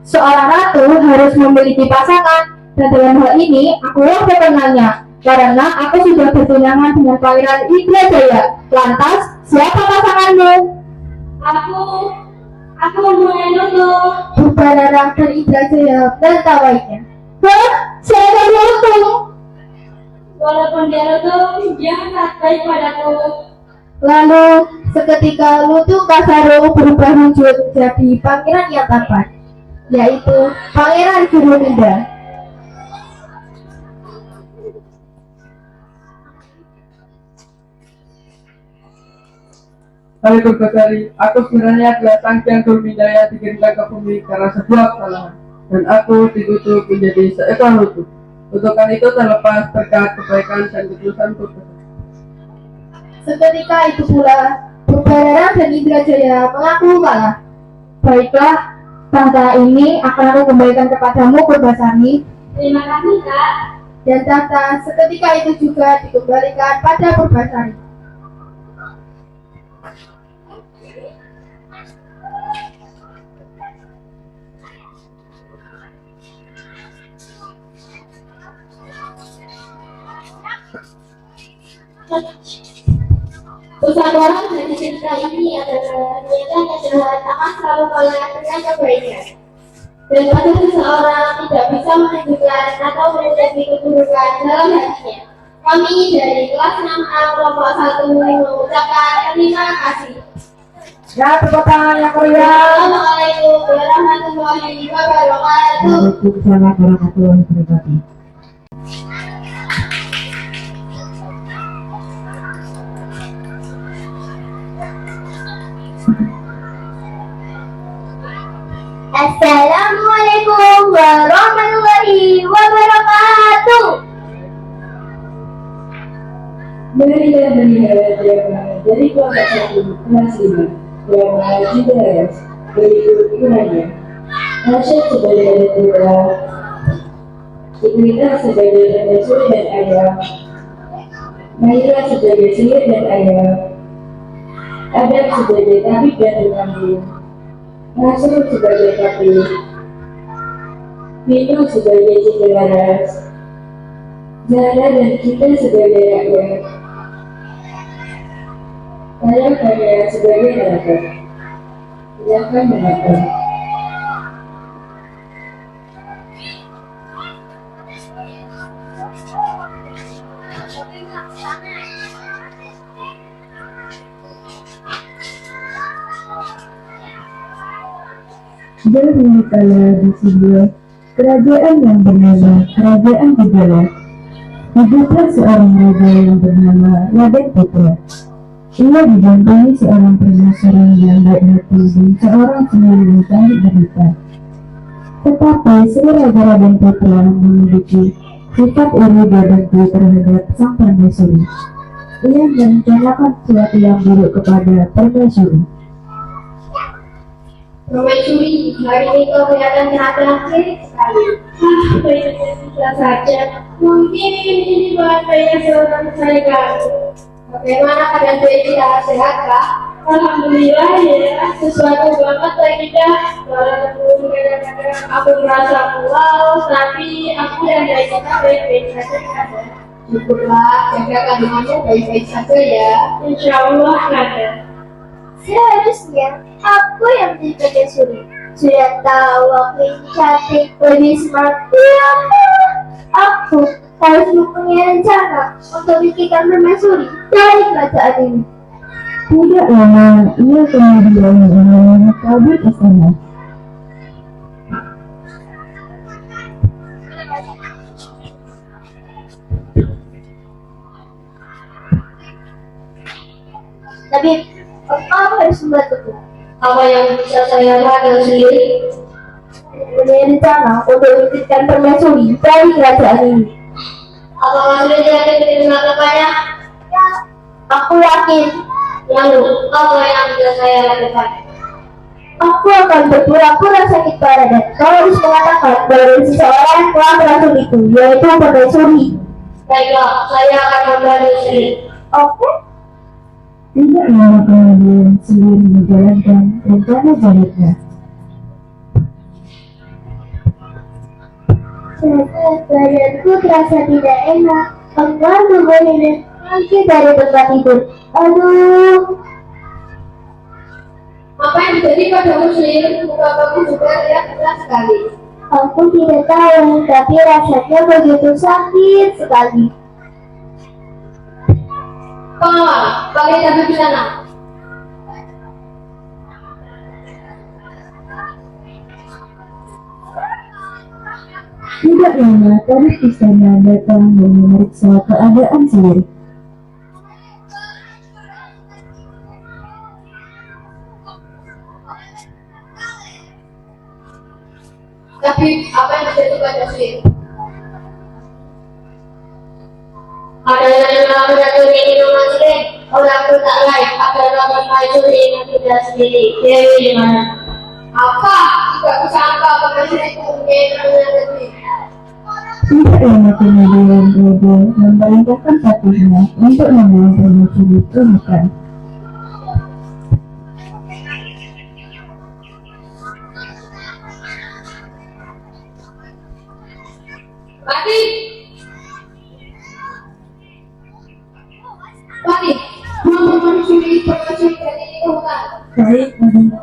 seorang ratu harus memiliki pasangan, dan dalam hal ini akulah pemenangnya, karena aku sudah bertunangan dengan Pangeran Indrajaya. Lantas, siapa pasanganmu? Aku mempunyai Lutung. Purbanarak dan Indrajaya menertawainya. Hah? Siapa Lutung? Walaupun dia Lutung, dia sangat baik padaku. Lalu, seketika lutung kasarung berubah wujud menjadi pangeran yang tampan, yaitu Pangeran Furunida. Hai Purbasari, aku sebenarnya adalah Sanghyang Durmida yang dikirimkan ke bumi karena sebuah kesalahan, dan aku dikutuk menjadi seekor lutung. Kutukan itu terlepas berkat kebaikan dan ketulusan Purbasari. Seketika itu pula, Purbanarak dan Indrajaya mengaku kalah. Baiklah, tahta ini akan aku kembalikan kepadamu, Purbasari. Terima kasih, Kak. Dan tahta seketika itu juga dikembalikan pada Purbasari. Kesadaran dari cerita ini adalah ternyata jahat akan selalu kalah dengan kebaikan. Dan pada seseorang tidak bisa menunjukkan atau menutupi keburukan dalam hatinya. Kami dari kelas 6A kelompok 1 mengucapkan terima kasih. Ya, tepuk tangan yang meriah. Assalamualaikum warahmatullahi wabarakatuh. Waalaikumsalam warahmatullahi wabarakatuh. Assalamualaikum warahmatullahi wabarakatuh. Marilah melihat drama dari kelompok 1 kelas 5, drama Cidaras, berikut uraian. Nasyid sebagai ada Ibrita sebagai permaisuri dan ayah, Naila sebagai sihir dan ayah, Adam sebagai tabib dan pengambil, Nasrul sebagai tabib, Vino sebagai cenderaras, Zahra dan kita sebagai rakyat, saya kalian sebagai rakyat. Silakan menonton. Dahulu kala di sebuah kerajaan yang bernama Kerajaan Gejala, hiduplah seorang raja yang bernama Raden Putra. Ia didampingi seorang permaisuri yang baik hati dan seorang sihir yang cantik derita. Tetapi si Raja Raden Putra memiliki sifat iri dan dengki terhadap sang permaisuri. Ia merencanakan sesuatu yang buruk kepada permaisuri. Permaisuri, hari ini kau kelihatan sangat cantik sekali. Baiklah saja. Mungkin ini bahasanya seorang saya ganggu. Bagaimana keadaan bayi kita sehat kah? Alhamdulillah ya, sesuatu banget Baginda. Walaupun kadang-kadang aku merasa pulau, tapi aku dan bayi kita baik-baik saja. Syukurlah, jaga kandunganmu baik-baik saja ya. Insya Allah ada. Seharusnya aku yang menjadi permaisuri. Sudah tahu aku ini cantik, lebih smart. Aku harus mempunyai rencana untuk bikinkan permaisuri dari kerajaan ini. Tidak lama, ia kemudian menghadap istana. Tapi kamu harus membantuku. Apa yang bisa saya lakukan sendiri? Mempunyai rencana untuk bikinkan permaisuri dari kerajaan ini. Apakah sudah yakin dengan melakukannya? Ya, aku yakin. Lalu, apa yang bisa saya lakukan? Aku akan berpura-pura sakit parah dan kau harus mengatakan bahwa seseorang yang telah beracun itu, yaitu permaisuri. Baiklah, saya akan membantu sendiri. Oke? Tidak lama kemudian, sihir menjalankan rencana jahatnya. Badanku terasa tidak enak. Keluar memboleh bangkit dari tempat tidur. Aduh. Apa yang terjadi pada muslim? Muka kamu juga terlihat berat sekali. Aku tidak tahu, tapi rasanya begitu sakit sekali. Pengawal, pakai tabib di sana. Tidak lama, tabib istana datang dan memeriksa keadaan sihir. Tapi apa yang terjadi pada muslim? Ada yang beracun ini muslim. Orangku tak lain adalah permaisuri yang tidak sendiri. Dewi di mana? Apa? Tidak kusangka permaisuri itu mempunyai kandungan lebih. Tidak lama kemudian, Raja memerintahkan satunya untuk membawa permaisuri ke Mekah. Pati, mau permaisuri dari ini ke hutan. Baik, Baginda.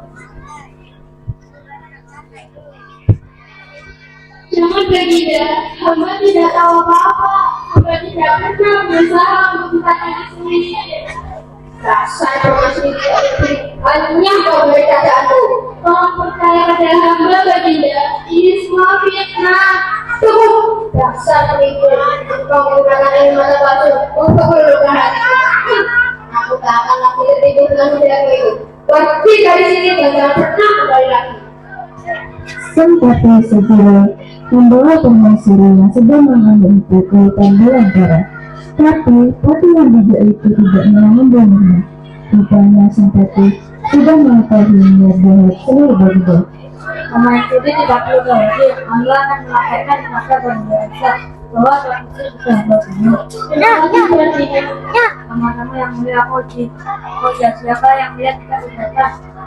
Jangan Baginda, hamba tidak tahu apa-apa. Hamba tidak pernah berusaha untuk mencari sendiri. Dasar permaisuri tidak lebih. Hanya kau berkataanku. Tolong percaya pada hamba Baginda. Ini semua fitnah. Cukup. Dasar penipu. Kau menggunakan ilmu mata palsu untuk melukai hatiku. Aku tak akan lagi tertipu dengan budakku itu. Pergi dari sini dan jangan pernah kembali lagi. Sang Pati segera membawa permaisuri yang sedang mengandung itu ke hutan belantara. Tapi Pati yang bijak itu tidak mau membunuhnya. Rupanya sang Pati sudah mengetahui niat jahat seluruh Baginda. Pemain judi tidak perlu khawatir, Anda akan melahirkan masa berbiasa bahwa transisi sudah bertemu. Sama-sama yang mulia Koji. Siapa yang melihat kita berbiasa?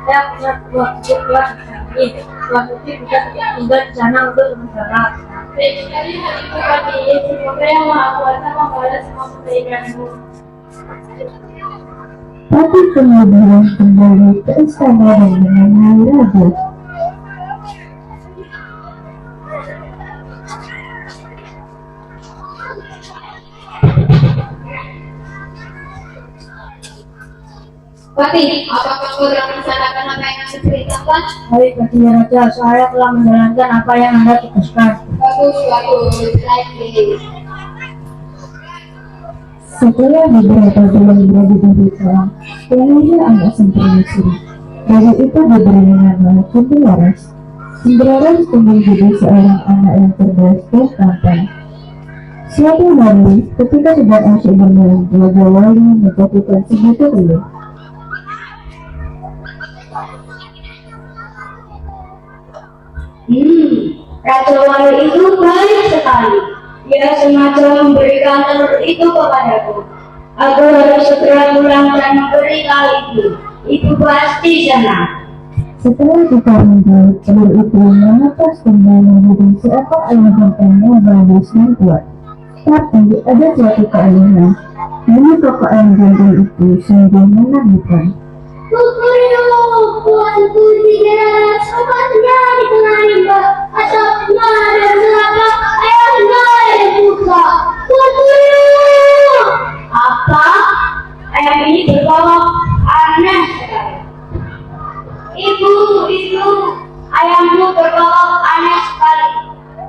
Saya punya sebuah buku kelas ini. Sebuah buku bisa tinggal di sana untuk sementara. Baik sekali hari itu kami, semoga yang Maha Kuasa membalas semua kebaikanmu. Tapi kemudian kembali ke istana dan mengenai raja. Patih, apakah kau telah melaksanakan apa yang Anda ceritakan? Baik, Baginda Raja, saya telah menjalankan apa yang Anda tugaskan. Bagus, baik. Setelah beberapa bulan berada di hutan, lahirnya anak Cendrawasih. Bayi itu diberi nama Cendrawasih. Cendrawasih tumbuh menjadi seorang anak yang cerdas dan tampan. Suatu hari, ketika sedang asyik bermain, Raja Wali menjatuhkan sebuah telur. Raja Wali itu baik sekali. Dia sengaja memberikan telur itu kepadaku. Aku harus segera pulang dan memberi kali itu. Ibu pasti senang. Setelah kita menjauh, telur itu menetas kembali menjadi seekor ayam jantan yang bagus dan kuat. Tapi ada suatu keanehan. Ini toko ayam jantan itu sungguh menakutkan. Tuanku tidak sempatnya di tengah rimba asapnya dan gelap ayamnya yang buka. Apa? Ayam ini berbau aneh sekali. Ibu, ayammu berbau aneh sekali.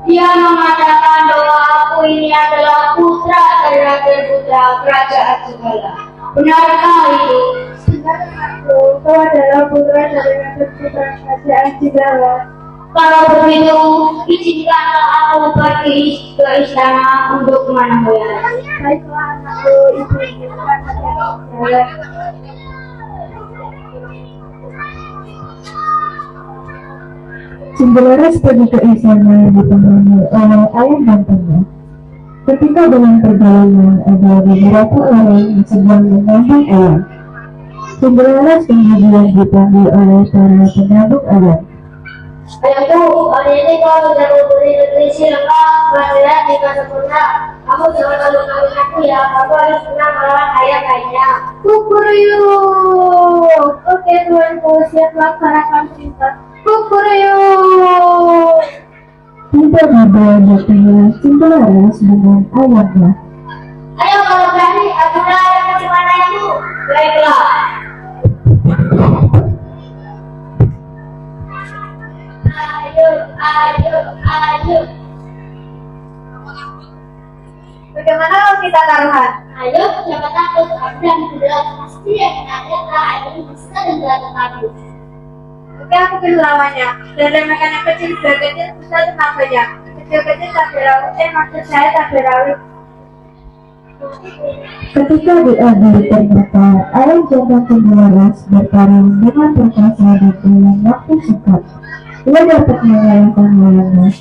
Dia mengatakan bahwa aku ini adalah putra terakhir putra kerajaan segala. Benarkah itu? Kau adalah putra dari Raja Putra Kerajaan Cigala. Kalau begitu, izinkanlah aku pergi ke istana untuk menemuinya. Baiklah anakku, ibu izinkan saja jalan. Cendrawasih pergi ke istana ditemani oleh ayam jantannya. Ketika dalam perjalanan ada beberapa orang yang sedang menambang ayam. Cendrawasih kemudian dipanggil oleh para penambang ayam. Ayahku, hari ini kau sudah memberi nutrisi lengkap, pelajaran jika sempurna. Kamu jangan malu-maluin aku ya, aku harus pernah melawan ayam lainnya. Kukuruyuk. Oke tuanku, siap laksanakan perintah. Kukuruyuk. Tiba-tiba datanglah Cendrawasih dengan ayamnya. Ayo kalau berani, ajulah ayammu di mana ayammu. Baiklah. Ayo. Bagaimana kalau kita taruhan? Ayo, jangan takut. Aku dan sudah pasti yang ada ayam ini bisa dan tidak takut. Oke, aku pilih lawannya. Dan remehkan yang kecil bisa tenang saja. Kecil-kecil tak berawit. Maksud saya tak berawit. Ketika diadu ternyata ayam jantan Cendrawasih bertarung dengan perkasa dan dalam waktu singkat. Ia dapat mengalahkan lawannya.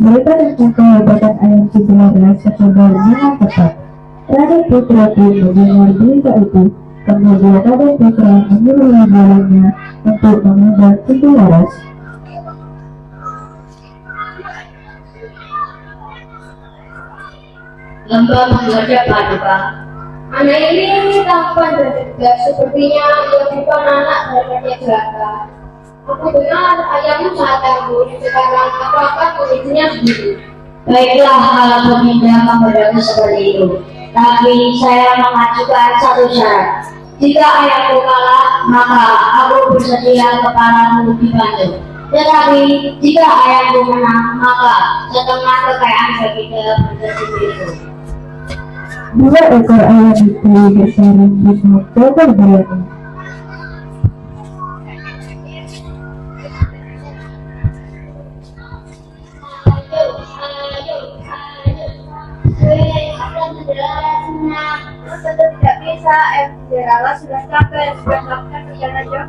Mereka tentang kehebatan ayam Cendrawasih sekedar dengan tepat. Raja Putra pun mendengar berita itu. Kemudian Raja Putra menyuruh lawannya untuk mengubah Cendrawasih. Lembah menghadap paduka. Anak ini tampan dan cerdas, sepertinya ia bukan anak dari Jaga. Aku dengar ayammu sangat tangguh, sekarang aku akan mengujinya sendiri. Baiklah kalau Baginda memberiku seperti itu. Tapi saya mengajukan satu syarat. Jika ayamku kalah, maka aku bersedia kepalamu dibantu. Tetapi jika ayamku menang, maka setengah kekayaan Baginda menjadi milikku. Dua ekor ayam itu bersarang di kotor berani. Tentu tidak bisa, Cendrawasih sudah capek, sudah melakukan perjalanan jauh.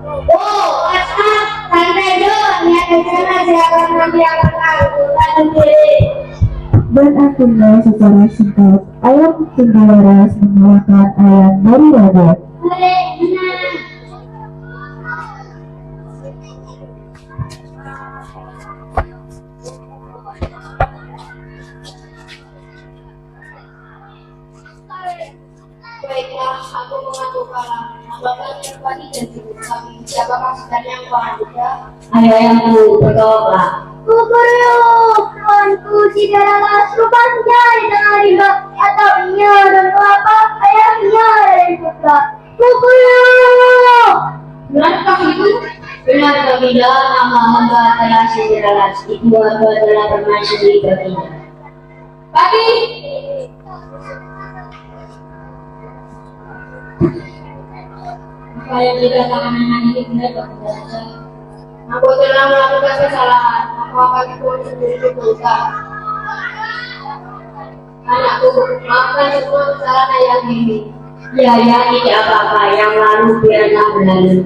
Oh, WhatsApp, santai dong. Lihat rencana siapa nanti akan lakukan diri. Dan akhirnya secara singkat, ayam Cendelaras mengalahkan ayam dari Raden. Boleh, benar. Baiklah, aku mengaku kalah. Namakan Irfani dan Ibu kami. Siapa pasukan yang kuandida? Ayo ayamku, bertolaklah. Kukuruyuk, tuanku Cendelaras rupanya di tengah rimba ataunya dan kelapa ayamnya dari putra. Kukuruyuk. Benarkah itu? Benar atau tidak, nama hamba adalah Cendelaras. Ibu hamba adalah permaisuri baginya. Tapi Apa yang dikatakan anak ini benar atau tidak? Aku telah melakukan kesalahan. Aku akan ikut sendiri di dosa. Anakku, maafkan semua kesalahan ayah ini. Ya, tidak apa-apa. Yang lalu biarlah berlalu.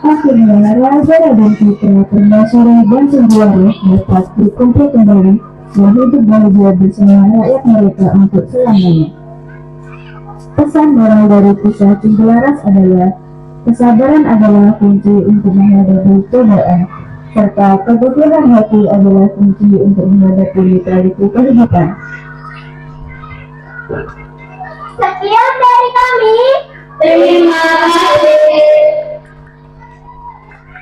Akhirnya Raja dan Putra Permaisuri dan Cendelaras dapat berkumpul kembali dan hidup bahagia bersama rakyat mereka untuk selamanya. Pesan moral dari kisah Cendelaras adalah kesabaran adalah kunci untuk menghadapi cobaan, serta kebutuhan hati adalah kunci untuk menghadapi lika-liku kehidupan. Sekian dari kami. terima kasih.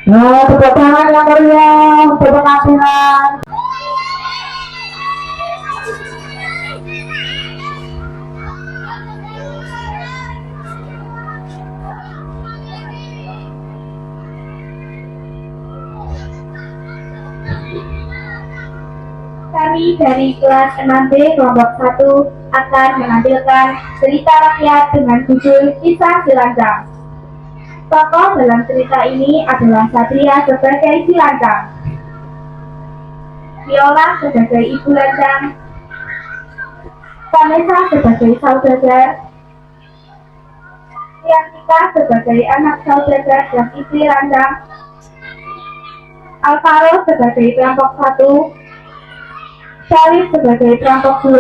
Nah, tepuk tangan yang meriah untuk penampilan. Kami dari kelas 6B kelompok 1 akan menampilkan cerita rakyat dengan judul Kisah Silancang. Tokoh dalam cerita ini adalah Satria sebagai Silancang, Viola sebagai Ibu Lancang, Vanessa sebagai saudagar, Riantika sebagai anak saudagar dan istri Lancang, Alvaro sebagai perampok 1, Syarif sebagai perampok 2,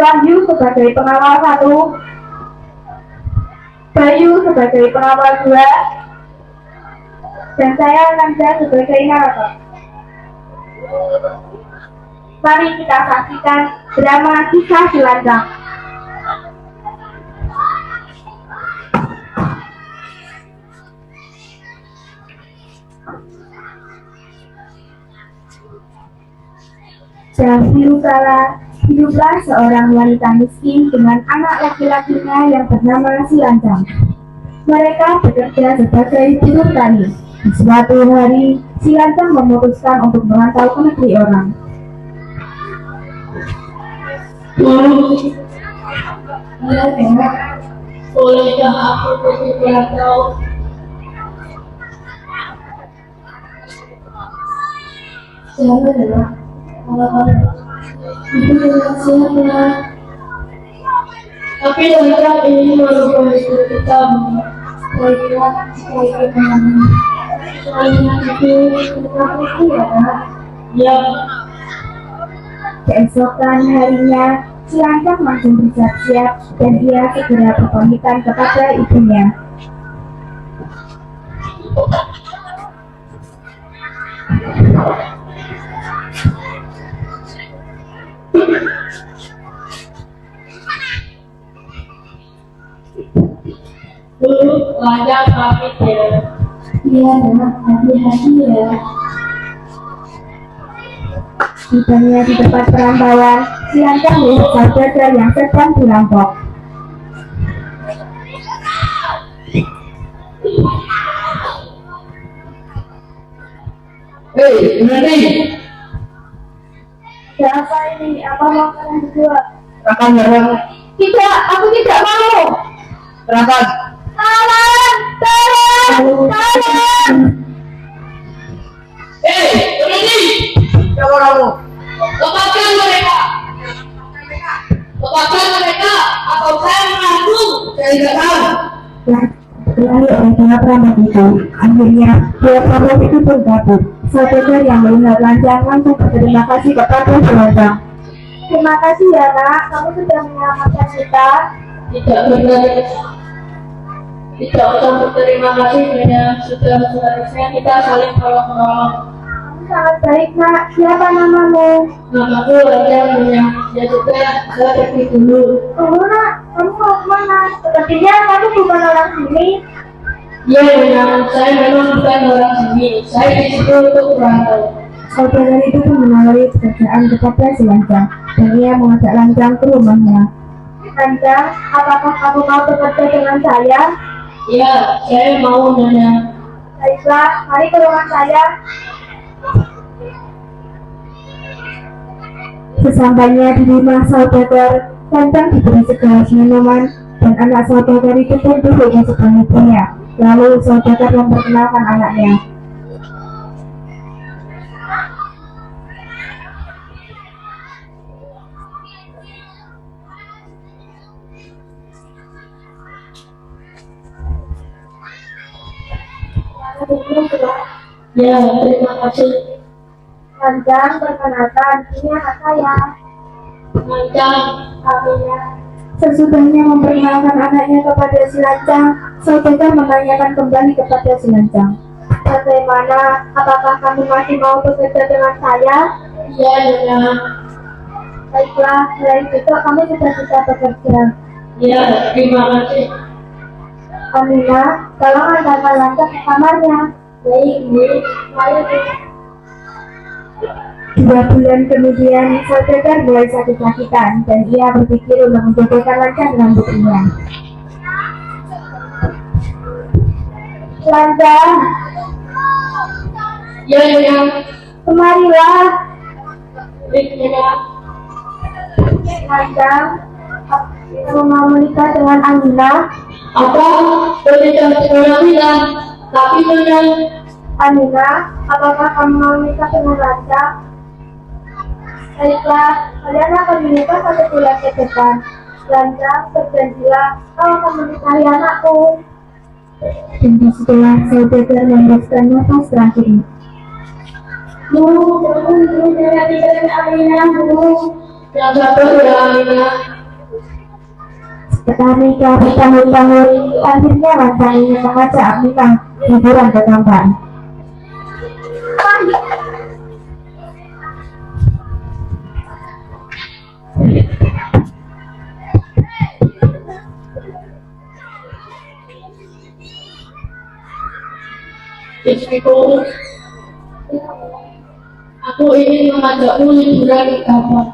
Wahyu sebagai pengawal 1, Bayu sebagai pengawal 2, dan saya Nanda sebagai narator. Mari kita saksikan drama Kisah Silancang. Dahulu kala, hiduplah seorang wanita miskin dengan anak laki-lakinya yang bernama Silancang. Mereka bekerja sebagai buruh tani. Suatu hari, Silancang memutuskan untuk merantau ke negeri orang. Ya, enak. Bolehkah aku pergi merantau? Jangan ya. Itu dengan siapa? Tapi dalam ini merupakan istri kita. Baiklah, bagaimana? Soalnya itu kita ya, ya. Keesokan harinya, Silancang langsung bersiap-siap dan ia segera berpamitan kepada ibunya. Dulu wajah pamit ya. Iya, Nak, hati-hati ya. Tibanya di tempat perantauan, Silancang melihat saudagar yang sedang dirampok. Hei, berhenti! Siapa ini? Apa mau kalian berdua? Akan nyerang. Tidak, aku tidak mau. Serahkan. Tolong, tolong, tolong. Hei, berhenti! Siapa kamu? Lepaskan mereka! Lepaskan mereka! Atau saya mengaku! Saya tidak tahu. Beralih oleh dua perampok itu. Akhirnya, dua perampok itu pun kabur. Saudagar yang melihat Lancang langsung berterima kasih kepada si Lancang. Terima kasih ya nak, kamu sudah menyelamatkan kita. Tidak usah berterima kasih, Nyonya. Sudah seharusnya kita saling tolong-menolong. Kamu sangat baik nak. Siapa namamu? Namaku Lancang, Nyonya. Ya sudah, saya pergi dulu. Tunggu nak, kamu mau kemana? Sepertinya kamu bukan orang sini. Ya, Nyonya, saya memang bukan orang sini. Saya di situ untuk merantau. Saudagar itu pun menawari pekerjaan kepada si Lancang, dan ia mengajak Lancang ke rumahnya. Lancang, apakah kamu mau bekerja dengan saya? Ya, saya mau, Nyonya. Baiklah, mari ke rumah saya. Sesampainya di rumah saudagar, Lancang diberi segelas minuman, dan anak saudagar itu pun duduk di sebelah ibunya. Lalu saudagar memperkenalkan anaknya. Ya, terima kasih. Lancang, perkenalkan, ini anak saya. Lancang, Amina. Sesudahnya memperkenalkan anaknya kepada si Lancang, saudagar menanyakan kembali kepada si Lancang. Bagaimana? Apakah kamu masih mau bekerja dengan saya? ya, Nyonya. Baiklah, selain itu kamu sudah bisa bekerja. Ya, terima kasih. Amina, tolong antarkan Lancang ke kamarnya. Baik, Bu. Mari, Bu. 2 bulan kemudian, saudagar mulai sakit-sakitan, dan ia berpikir untuk menjodohkan Lancang dengan putrinya. Lancang, Ya, Nyonya. kemarilah. Baik, Nyonya. Lancang, kamu mau menikah dengan Amina? Apa? Boleh dengan bilang. Tapi, Nyonya. Amina, apakah kamu mau menikah dengan Lancang? Baiklah, kalian akan menikah 1 bulan ke depan. Lancang, berjanjilah kau akan menikahi anakku. Dan setelah saudagar membebaskan nafas terakhir, Bu, saya tidak dengan Amina, Bu. Yang satu ya, Amina. setelah nikah bertahun-tahun, akhirnya Lancang ingin mengajak Aminah liburan ke Kampar. Istriku, aku ingin mengajakmu liburan ke Kampar.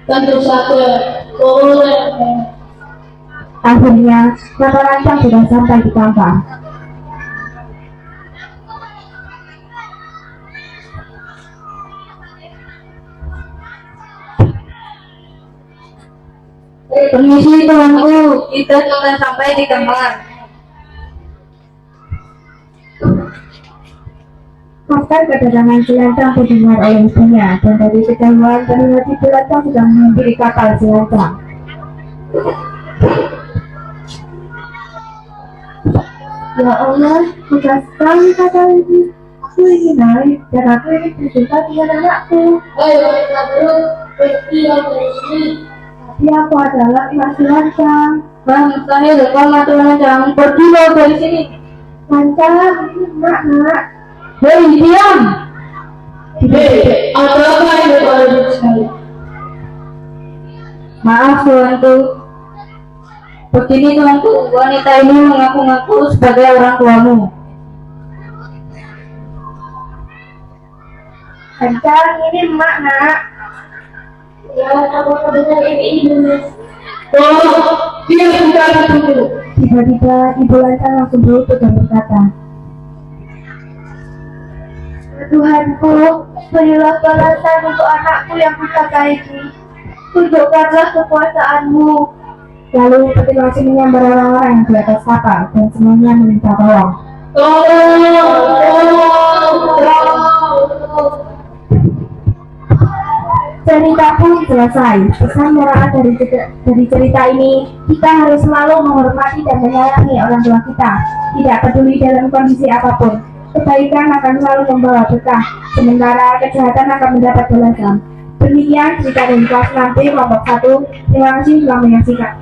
Tentu saja, boleh. Akhirnya, mata Lancang sudah sampai di Kampar. Permisi tuanku, kita sudah sampai di kamar. Kabar kedatangan si Lancang didengar oleh ibunya, dan dari kejauhan terlihat si Lancang sedang menghampiri kapal si Lancang. Ya Allah, sudah sekali kapal ini. Aku ingin naik, dan aku ingin berjumpa dengan anakku. Ayo kita dulu pergi dari sini. Tapi aku adalah si Lancang. Bang, saya lupa mati Lancang. Pergi lo dari sini. Lancang, nak. Hei, diam. Hei, ada apa ini baru sekali? Maaf tuanku. Begini tuanku, wanita ini mengaku-ngaku sebagai orang tuamu. Lancang, ini emak, nak. Ya, aku benar ini benar. Oh, dia bukan ibuku. Tiba-tiba ibu Lancang langsung berlutut dan berkata, Tuhanku, berilah balasan untuk anakku yang pusaka ini. Tunjukkanlah kekuasaanmu. lalu peti langsung menyambar orang-orang yang di atas kapal, dan semuanya meminta tolong. Cerita pun selesai. Pesan moral dari cerita ini, kita harus selalu menghormati dan menyayangi orang tua kita, tidak peduli dalam kondisi apapun. Kebaikan akan selalu membawa berkah, sementara kejahatan akan mendapat balasan. Demikian cerita dari kelas 6B kelompok 1. Terima kasih telah menyaksikan.